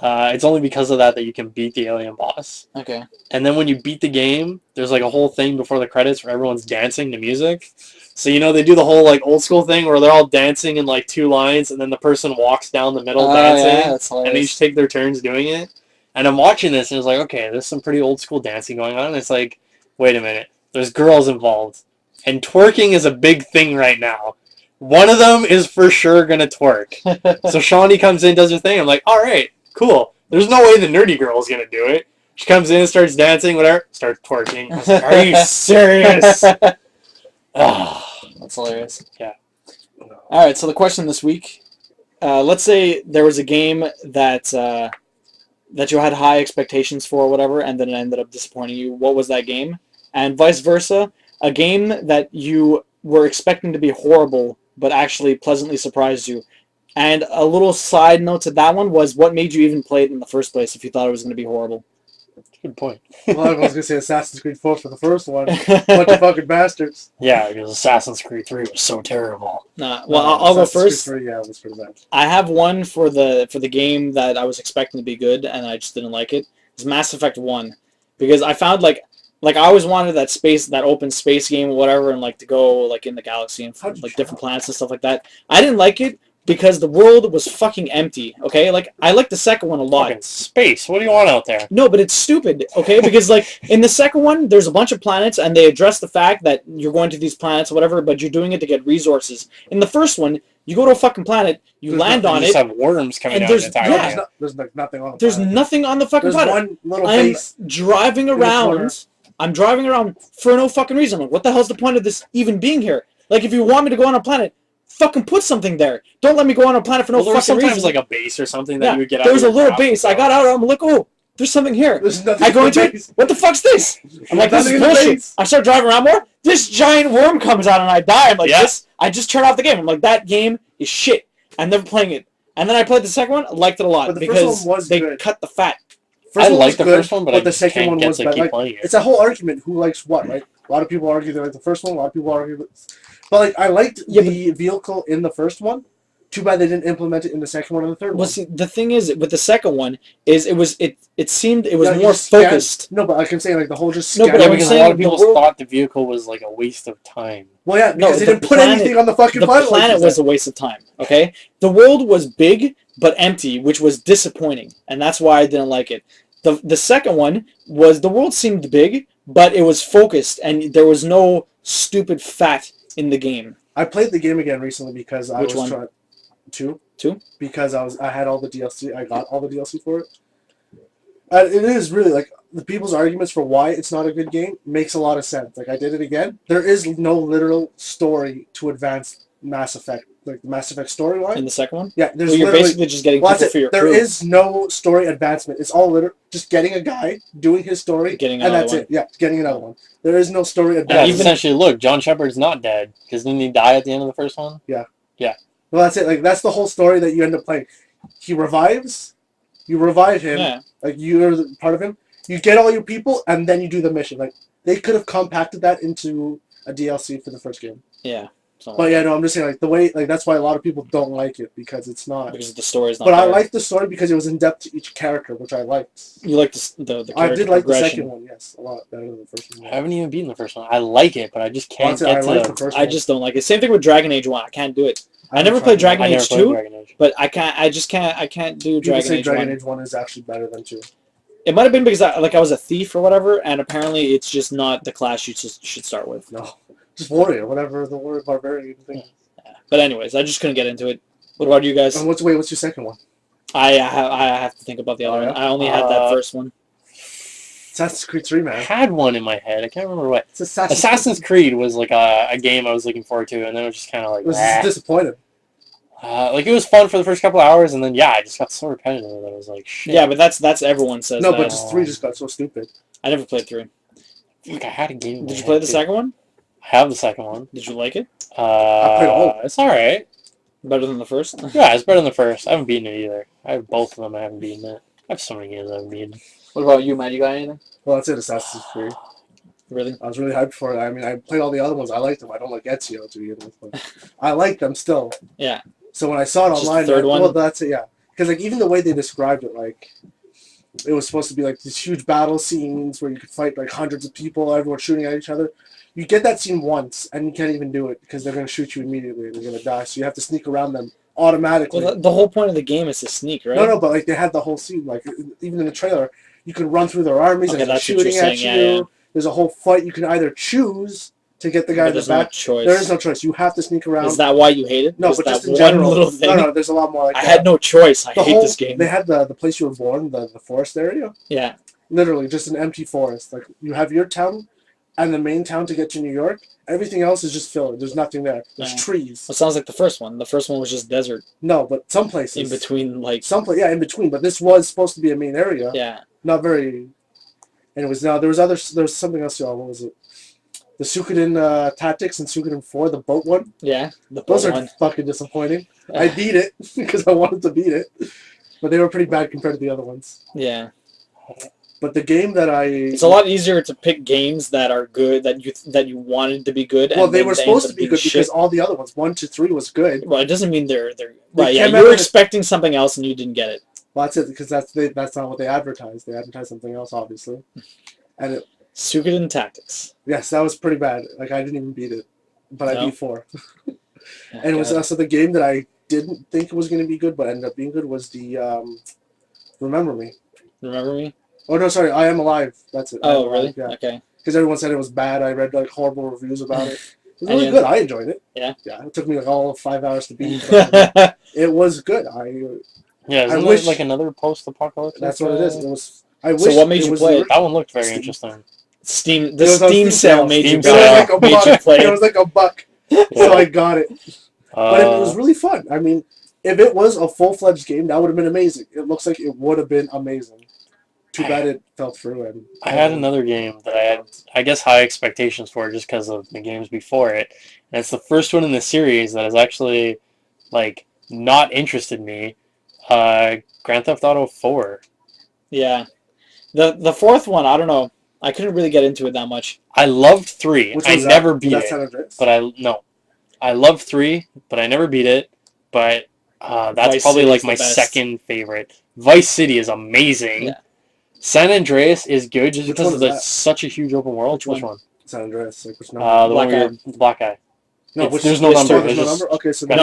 It's only because of that you can beat the alien boss. Okay. And then when you beat the game, there's like a whole thing before the credits where everyone's dancing to music. So you know they do the whole like old school thing where they're all dancing in like 2 lines, and then the person walks down the middle dancing, Yeah, that's and they hilarious. each take their turns doing it. And I'm watching this, and it's like, okay, there's some pretty old school dancing going on. And it's like, wait a minute, there's girls involved, and twerking is a big thing right now. One of them is for sure gonna twerk. So Shawnee comes in, does her thing. I'm like, all right, cool. There's no way the nerdy girl is gonna do it. She comes in, starts dancing, whatever, starts twerking. I was like, are you serious? That's hilarious. Yeah. All right. So the question this week: let's say there was a game that that you had high expectations for, or whatever, and then it ended up disappointing you. What was that game? And vice versa, a game that you were expecting to be horrible, but actually pleasantly surprised you. And a little side note to that one was, what made you even play it in the first place if you thought it was going to be horrible? Good point. Well, I was gonna say Assassin's Creed 4 for the first one. Bunch of fucking bastards. Yeah, because Assassin's Creed 3 was so terrible. Nah, well, I'll go Assassin's first. Creed 3, yeah, it was pretty bad. I have one for the game that I was expecting to be good, and I just didn't like it. It's Mass Effect 1, because I found like I always wanted that open space game or whatever, and like to go like in the galaxy and like different planets and stuff like that. I didn't like it because the world was fucking empty. Okay, like I liked the second one a lot. Fucking space. What do you want out there? No, but it's stupid, okay? Because, like, in the second one, there's a bunch of planets, and they address the fact that you're going to these planets or whatever, but you're doing it to get resources. In the first one, you go to a fucking planet, you land on You it, just have worms coming and down there's- the entire yeah. time. There's like nothing on the there's planet. nothing on the fucking There's planet. one little I'm base. driving the corner. around. I'm driving around for no fucking reason. Like, what the hell's the point of this even being here? Like, if you want me to go on a planet, fucking put something there. Don't let me go on a planet for no Well, there was fucking sometimes reason. like a base or something that Yeah, you would get out there was of a your little craft base. and I got out. I'm like, oh, there's something here. There's nothing I go in into the it. base. What the fuck's this? I'm like, this Nothing is in the bullshit. base. I start driving around more. This giant worm comes out and I die. I'm like, Yeah. this. I just turn off the game. I'm like, that game is shit. I'm never playing it. And then I played the second one. I liked it a lot But the first because one was they good. cut the fat. I First one like was the good, first one, but I the just second can't one get was to bad. keep Like, playing it. it's a whole argument who likes what, right? A lot of people argue they like the first one. A lot of people argue, but like I liked the vehicle in the first one. Too bad they didn't implement it in the second one and the third Well, one. see, the thing is, with the second one, is it seemed it was Yeah, you more just scan- focused. No, but I can say like the whole just No, scan. but Yeah, I'm because a saying lot of the people world- thought the vehicle was like a waste of time. Well, yeah, because No, they the didn't put planet- anything on the fucking The planet. like planet you was said. a waste of time. Okay, the world was big but empty, which was disappointing, and that's why I didn't like it. The second one was the world seemed big, but it was focused, and there was no stupid fat in the game. I played the game again recently because I Which was one? trying. Two. Because I had all the DLC. I got all the DLC for it. It is really like the people's arguments for why it's not a good game makes a lot of sense. Like I did it again. There is no literal story to advance Mass Effect, like the Mass Effect storyline. In the second one, Yeah, there's well, you're literally. basically just getting Well, people that's for it. your There crew. is no story advancement. It's all just getting a guy doing his story, Getting and another that's one. it. Yeah, getting another one. There is no story Yeah, advancement. even- essentially, look, John Shepard's not dead because didn't he die at the end of the first one? Well, that's it. Like that's the whole story that you end up playing. He revives. You revive him. Yeah, Like you're part of him. You get all your people, and then you do the mission. Like they could have compacted that into a DLC for the first game. yeah. But yeah, no, I'm just saying like the way like that's why a lot of people don't like it because it's not because the story's not. But there. I liked the story because it was in depth to each character, which I liked. You like the I did like the second one, yes, a lot better than the first one. I haven't even beaten the first one. I like it, but I just can't get to the first one. I just don't like it. Same thing with Dragon Age 1. I can't do it. I never played Dragon Age 2, but I can't do Dragon Age 1. Dragon Age 1 is actually better than 2. It might have been because I was a thief or whatever, and apparently it's just not the class you should start with. No, just warrior, whatever the word barbarian thing. Yeah. But anyways, I just couldn't get into it. What about you guys? And what's your second one? I have to think about the other one. I only had that first one. Assassin's Creed 3, man. I had one in my head. I can't remember what. It's Assassin's Creed was like a game I was looking forward to, and then it was just kind of like. It was disappointed. Like it was fun for the first couple of hours, and then I just got so repetitive that I was like, shit. Yeah, but that's everyone says. No, that. but just 3 just got so stupid. I never played 3. Like I had a game. Did you play the second one? I have the second one. Did you like it? I played all. It's all right. Better than the first? Yeah, it's better than the first. I haven't beaten it either. I have both of them. I haven't beaten it. I have so many games I haven't beaten. What about you, Matt? You got anything? Well, that's it. Assassin's Creed. Really? I was really hyped for it. I mean, I played all the other ones. I liked them. I don't like Ezio to begin with, but I like them still. Yeah. So when I saw it Just online, the third one? well, that's it. Yeah, because like even the way they described it, like it was supposed to be like these huge battle scenes where you could fight like hundreds of people, everyone shooting at each other. You get that scene once, and you can't even do it because they're going to shoot you immediately and you're going to die. So you have to sneak around them automatically. Well, the whole point of the game is to sneak, right? No, but like they had the whole scene. Like even in the trailer, you can run through their armies and they're shooting at you. Yeah. There's a whole fight. You can either choose to get the guy in the back. No there is no choice. You have to sneak around. Is that why you hate it? No, is but that just in one general. Little thing? No, there's a lot more like that. I had no choice. I hate this game. They had the place you were born, the forest area. Yeah. Literally, just an empty forest. Like you have your town and the main town to get to New York. Everything else is just filler. There's nothing there. There's trees. It sounds like the first one. The first one was just desert. No, but some places. In between, like... in between. But this was supposed to be a main area. Yeah. Not very... Anyways, now there was something else, y'all. What was it? The Suikoden Tactics and Suikoden 4, the boat one. Yeah, those are fucking disappointing. I beat it because I wanted to beat it. But they were pretty bad compared to the other ones. Yeah. But the game that it's a lot easier to pick games that are good, that you wanted to be good. Well, they were supposed to be good because all the other ones, 1 to 3, was good. Well, it doesn't mean they're right. Yeah, you were expecting something else and you didn't get it. Well, that's it, because that's not what they advertised. They advertised something else, obviously. And Suikoden Tactics. Yes, that was pretty bad. Like, I didn't even beat it. But I beat 4. And it was also the game that I didn't think was going to be good, but ended up being good, was the Remember Me. Remember Me? Oh, no, sorry, I Am Alive. That's it. Oh, really? Yeah. Okay. Because everyone said it was bad. I read, like, horrible reviews about it. It was really good. I enjoyed it. Yeah? Yeah, it took me, like, all of 5 hours to beat. It was good. I wish like another post-apocalyptic. That's what it is. It was. I wish. So what made you play it? That one looked very interesting. The Steam sale made you play it. It was like $1, so I got it. But it was really fun. I mean, if it was a full-fledged game, that would have been amazing. It looks like it would have been amazing. Too bad it fell through. And I had another game that I had, I guess, high expectations for just because of the games before it. And it's the first one in the series that has actually, like, not interested me. Grand Theft Auto 4. Yeah. The fourth one, I don't know. I couldn't really get into it that much. I loved 3. I never beat it. But I loved 3, but I never beat it. But that's Vice probably City like my second favorite. Vice City is amazing. Yeah. San Andreas is good just because it's such a huge open world. Which one? San Andreas. Like, which number? The one where you're Black Guy. No, there's no number. There's no number? Okay, so San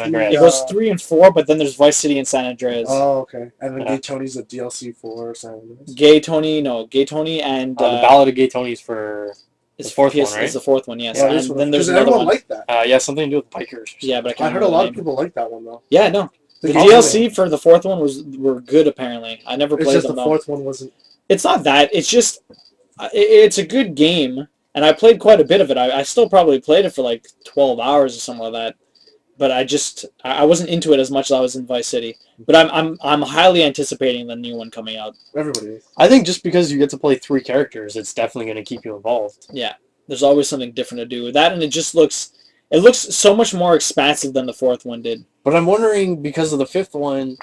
Andreas. It goes 3 and 4, but then there's Vice City and San Andreas. Oh, okay. And then Gay Tony's a DLC for San Andreas. Gay Tony and... the Ballad of Gay Tony's for the fourth one, right? It's the fourth one, yes. Yeah, and then there's another one. Liked that. Yeah, something to do with bikers. Yeah, but I heard a lot of people like that one, though. Yeah, no. The DLC for the fourth one were good, apparently. I never played them, though. The fourth one wasn't... It's not that. It's just... It's a good game, and I played quite a bit of it. I still probably played it for like 12 hours or something like that. But I wasn't into it as much as I was in Vice City. But I'm highly anticipating the new one coming out. Everybody is. I think just because you get to play 3 characters, it's definitely going to keep you involved. Yeah. There's always something different to do with that, and it just looks... It looks so much more expansive than the fourth one did. But I'm wondering, because of the fifth one,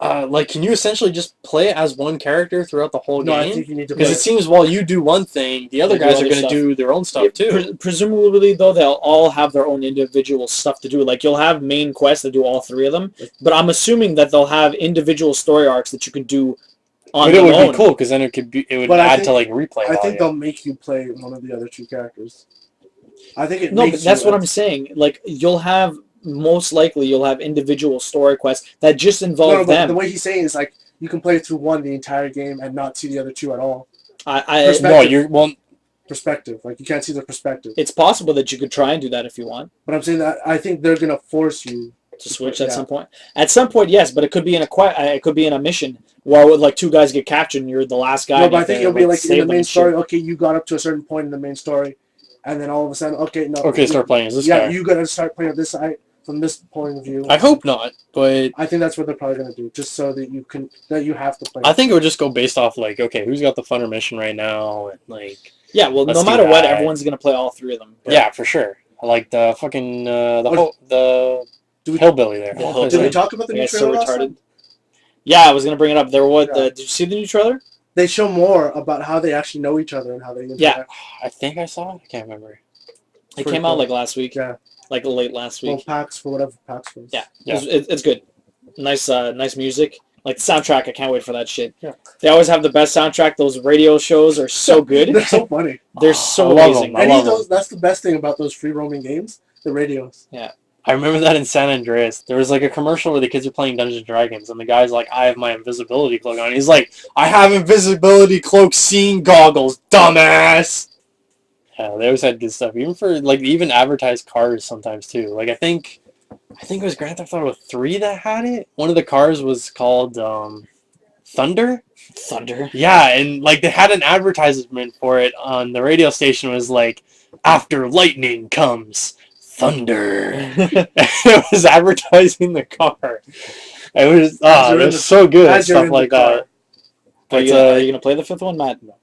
Like, can you essentially just play as one character throughout the whole No, I game? think you need to Because play. it seems while you do one thing, the other They do guys are other going to stuff. do their own stuff too. Presumably, though, they'll all have their own individual stuff to do. Like, you'll have main quests that do all three of them, but I'm assuming that they'll have individual story arcs that you can do on But it their would own. be cool because then it would But I add think- to like replay I think value. they'll make you play one of the other two characters. I think it No, makes but that's you, what I'm saying. Like, you'll have, most likely, you'll have individual story quests that just involve No, but them. the way he's saying is like you can play through one the entire game and not see the other two at all. Perspective. Like you can't see the perspective. It's possible that you could try and do that if you want. But I'm saying that I think they're gonna force you to switch at some point. At some point, yes, but it could be in it could be in a mission where like two guys get captured and you're the last guy. No, but I think it'll be like in the main story. Shit. Okay, you got up to a certain point in the main story, and then all of a sudden, start playing as this guy. Yeah, you gotta start playing this side from this point of view. I hope not, but I think that's what they're probably gonna do, just so that you have to play. I think it would just go based off like, okay, who's got the funner mission right now, and like. Yeah, well, no matter what, everyone's gonna play all three of them. But... Yeah, for sure. I like the fucking the hillbilly there. Did we talk about the new trailer last time? Yeah, I was gonna bring it up. Did you see the new trailer? They show more about how they actually know each other and how they interact. Yeah, I think I saw it. I can't remember. It came out like last week. Yeah, like late last week. Well, PAX for whatever PAX was. Yeah. It's good. Nice music. Like the soundtrack, I can't wait for that shit. Yeah. They always have the best soundtrack. Those radio shows are so good. They're so funny. They're so amazing. That's the best thing about those free roaming games. The radios. Yeah. I remember that in San Andreas. There was like a commercial where the kids are playing Dungeons and Dragons, and the guy's like, "I have my invisibility cloak on." He's like, "I have invisibility cloak seeing goggles, dumbass." Yeah, they always had good stuff. Even advertised cars sometimes too. Like I think it was Grand Theft Auto 3 that had it. One of the cars was called Thunder. Thunder. Yeah, and like they had an advertisement for it on the radio station. It was like, "After lightning comes thunder." It was advertising the car. It was so good. Stuff like that. Are you gonna play the fifth one, Matt? No.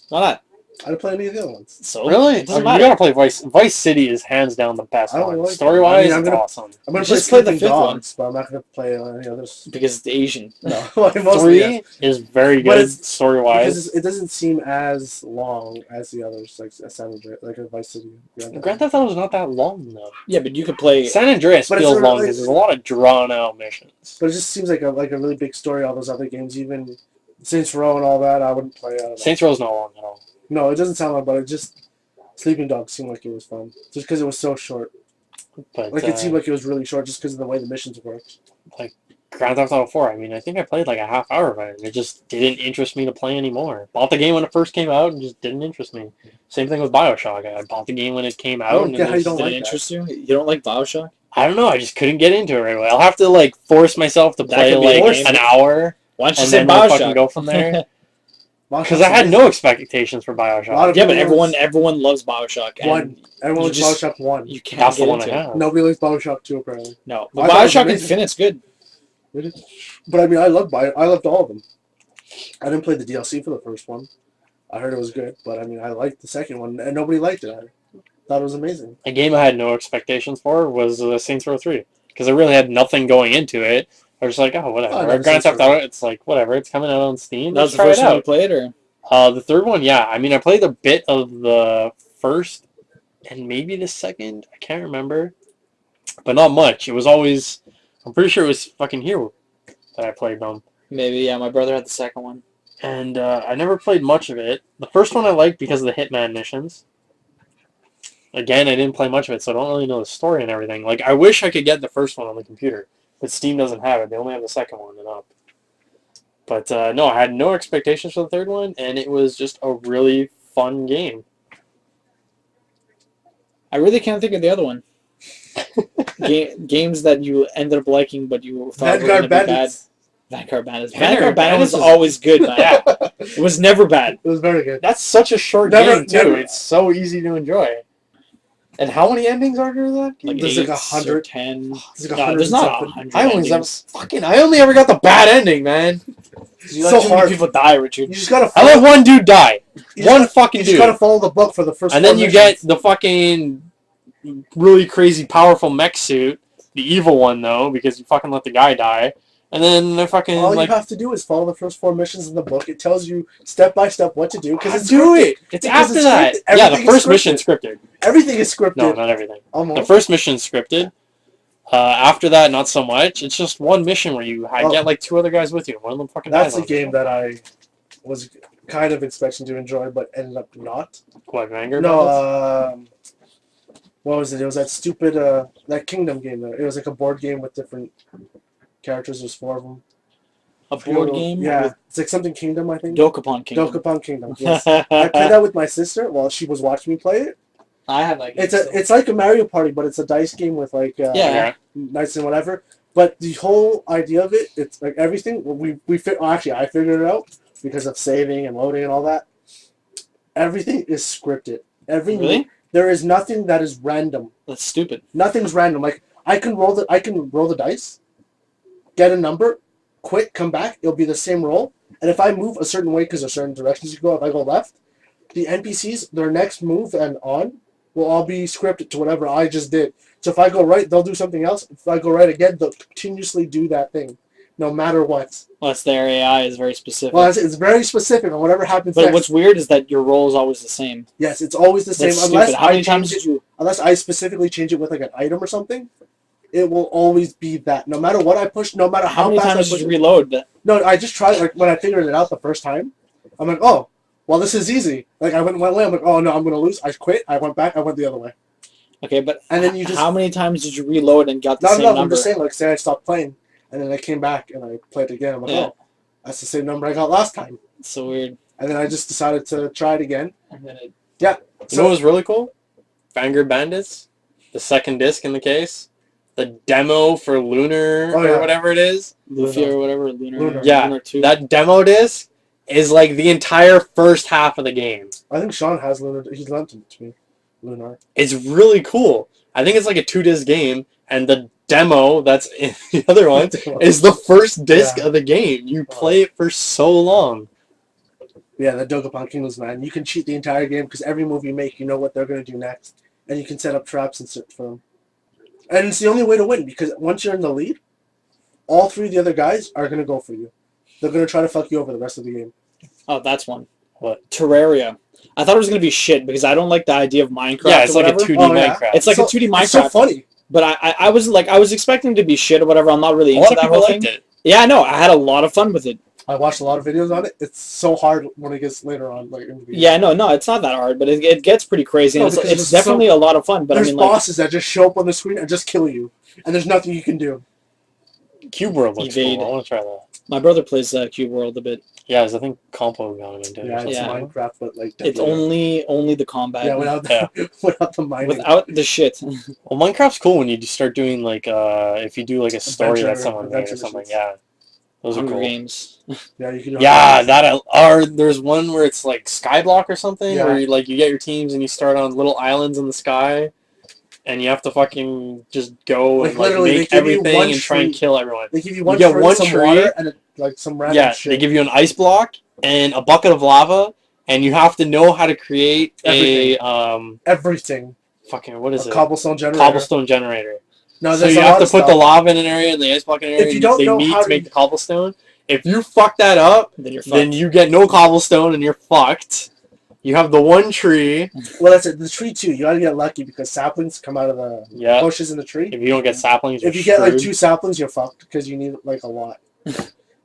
Why not? I didn't play any of the other ones. So really, it doesn't matter. You gotta play Vice City is hands down the best one. Story-wise, it's awesome. I'm gonna just play the fifth one, but I'm not gonna play any others because it's Asian. No, 3 is very good story-wise. It doesn't seem as long as the others, like San Andreas, like Vice City. Grand Theft Auto is not that long though. Yeah, but you could play San Andreas feels long because there's a lot of drawn-out missions. But it just seems like a really big story. All those other games, even Saints Row and all that, I wouldn't play. Saints Row's not long at all. No, it doesn't sound like, but it just Sleeping Dogs seemed like it was fun, just because it was so short. But like it seemed like it was really short, just because of the way the missions worked. Like Grand Theft Auto 4, I mean, I think I played like a half hour of it, and it just didn't interest me to play anymore. Bought the game when it first came out, and just didn't interest me. Same thing with BioShock. I bought the game when it came out, and it didn't interest you. You don't like BioShock? I don't know. I just couldn't get into it right away. I'll have to like force myself to play like an hour. Why don't you and say then BioShock? We'll fucking go from there. Because I had no expectations for BioShock. Yeah, but everyone loves BioShock. Everyone loves BioShock 1. You can't get into it. Nobody likes BioShock 2 apparently. No, but BioShock Infinite's good. But I mean, I loved all of them. I didn't play the DLC for the first one. I heard it was good, but I mean, I liked the second one, and nobody liked it. I thought it was amazing. A game I had no expectations for was Saints Row 3. Because I really had nothing going into it. I was just like, oh, whatever. Grand Theft Auto, it's like, whatever. It's coming out on Steam. That was the first one you played, or? The third one, yeah. I mean, I played a bit of the first and maybe the second. I can't remember. But not much. It was always... I'm pretty sure it was fucking Hero that I played them. Maybe, yeah. My brother had the second one. And I never played much of it. The first one I liked because of the Hitman missions. Again, I didn't play much of it, so I don't really know the story and everything. Like, I wish I could get the first one on the computer. But Steam doesn't have it. They only have the second one and up. But no, I had no expectations for the third one, and it was just a really fun game. I really can't think of the other one. Games that you ended up liking, but you thought were going to be bad. Vanguard Bandits. Vanguard Bandits was always good, man. Yeah. It was never bad. It was very good. That's such a short game, too. It's so easy to enjoy. And how many endings are there that? Like there's 8, like 100. 10. There's not 100 I only ever got the bad ending, man. So hard. People die, Richard. You just gotta I let one dude die. One fucking dude. You just gotta follow the book for the first. And then you get the fucking really crazy, powerful mech suit, the evil one though, because you fucking let the guy die. And then they're fucking All like, you have to do is follow the first 4 missions in the book. It tells you step by step what to do because it's do scripted. it. It's Because after that. scripted. Yeah, the Everything is first mission's scripted. Everything is scripted. No, not everything. Almost. The first mission's scripted. After that, not so much. It's just one mission where you get like 2 other guys with you. One of them fucking dies. That's a game that I was kind of expecting to enjoy, but ended up not. What, Vanguard? No, what was it? It was that stupid that Kingdom game. It was like a board game with different characters. There's 4 of them. A board game? Yeah, it's like something Kingdom, I think. Dokapon Kingdom. Dokapon Kingdom. Yes, I played that with my sister while she was watching me play it. I have that game. It's like a Mario Party, but it's a dice game with like knights and whatever. But the whole idea of it, it's like everything actually I figured it out because of saving and loading and all that. Everything is scripted. Really? There is nothing that is random. That's stupid. Nothing's random. Like I can roll the dice, get a number, quit, come back. It'll be the same roll. And if I move a certain way because there's certain directions you go, if I go left, the NPCs their next move and on will all be scripted to whatever I just did. So if I go right, they'll do something else. If I go right again, they'll continuously do that thing, no matter what. Unless their AI is very specific. Well, it's very specific on whatever happens But next. what's weird is that your roll is always the same. Yes, it's always the same. That's Unless stupid. How many times did you... Unless I specifically change it with like an item or something, it will always be that. No matter what I push, no matter how many fast times I push did you reload that? No, I just tried, like, when I figured it out the first time, I'm like, oh, well, this is easy. Like, I went one way, I'm like, oh, no, I'm going to lose. I quit, I went back, I went the other way. Okay, but and then you just... how many times did you reload and got the same number? I'm just saying, like, say I stopped playing, and then I came back, and I played again. I'm like, oh, that's the same number I got last time. It's so weird. And then I just decided to try it again. And then it... Yeah. You know what was really cool? Vanguard Bandits, the second disc in the case, the demo for Lunar or whatever it is. Luffy or whatever, Lunar. Yeah, Lunar 2. that demo disc is like the entire first half of the game. I think Sean has Lunar. He's lent it to me. Lunar. It's really cool. I think it's like a 2-disc game, and the demo that's in the other one is the first disc of the game. You play it for so long. Yeah, the Dokapon Kingdoms, man. You can cheat the entire game because every move you make, you know what they're going to do next. And you can set up traps and search for them. And it's the only way to win because once you're in the lead, all 3 of the other guys are going to go for you. They're going to try to fuck you over the rest of the game. Oh, that's one. What? Terraria. I thought it was going to be shit because I don't like the idea of Minecraft. Yeah, it's or like whatever. a 2D Minecraft. It's like a 2D Minecraft. It's so funny. But I was expecting to be shit or whatever. I'm not really into that whole thing. It. Yeah, I know. I had a lot of fun with it. I watched a lot of videos on it. It's so hard when it gets later on. Like in the video. Yeah, no, it's not that hard, but it gets pretty crazy. And it's definitely a lot of fun. But there's I mean, like, bosses that just show up on the screen and just kill you, and there's nothing you can do. Cube World looks Evade. cool. I want to try that. My brother plays Cube World a bit. Yeah, I think Compo got him into it. Yeah, it's Minecraft, but like it's only the combat. Yeah, without the mining. Without the shit. Well, Minecraft's cool when you start doing like if you do like a story that someone made or something. Missions. Yeah, those are cool. Games. Yeah, you can. Yeah, that or there's one where it's like Skyblock or something Yeah. where you get your teams and you start on little islands in the sky. And you have to fucking just go and like make everything and try and kill everyone. They give you one get tree, one some tree, water, and like some random shit. They give you an ice block and a bucket of lava, and you have to know how to create everything. Fucking what is it? Cobblestone generator. Cobblestone generator. No, so you have to put the lava in an area and the ice block in an area. If you don't they know need how to make the cobblestone. If you fuck that up, then you get no cobblestone and you're fucked. You have the one tree. Well, that's it. The tree too. You gotta get lucky because saplings come out of the bushes in the tree. If you don't get saplings, if you get like 2 saplings, you're fucked because you need like a lot.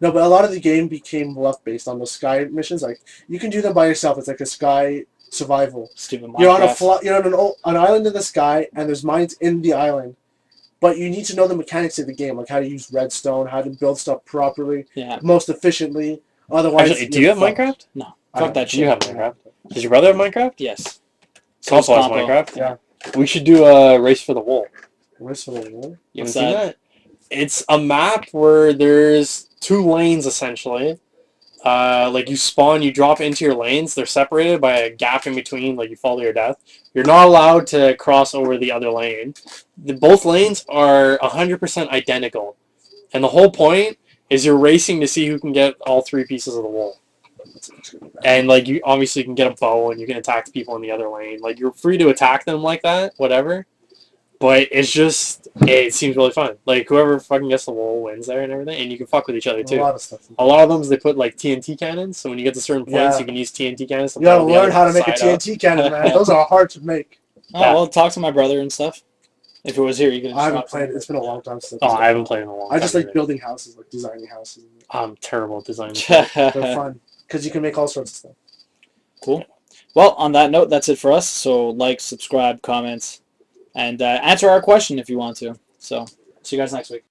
No, but a lot of the game became luck based on those sky missions. Like you can do them by yourself. It's like a sky survival. Stupid Minecraft. You're on an island in the sky, and there's mines in the island. But you need to know the mechanics of the game, like how to use redstone, how to build stuff properly, most efficiently. Otherwise, actually, do you have Minecraft? No, fuck that shit. You have Minecraft. Does your brother have Minecraft? Yes. Compo has Minecraft? Yeah. We should do a Race for the Wool. Race for the Wool? You seen that? It's a map where there's 2 lanes, essentially. Like, you spawn, you drop into your lanes. They're separated by a gap in between, like, you fall to your death. You're not allowed to cross over the other lane. Both lanes are 100% identical. And the whole point is you're racing to see who can get all 3 pieces of the wool. And like you obviously can get a bow and you can attack people in the other lane. Like you're free to attack them like that, whatever. But it's just, it seems really fun. Like, whoever fucking gets the wall wins there and everything, and you can fuck with each other, A too. lot of stuff. A lot of them, they put, like, TNT cannons, so when you get to certain points, Yeah. you can use TNT cannons to You gotta blow the learn other how to make a side up. TNT cannon, man. Those are hard to make. Oh, well, talk to my brother and stuff. If it was here, you could. I haven't played it. It's been a long time since. Oh, I haven't played in a long time. I just like either. building houses, like designing houses. I'm terrible at designing. They're fun because you can make all sorts of stuff. Cool. Well, on that note, that's it for us. So, like, subscribe, comments, and answer our question if you want to. So, see you guys next week.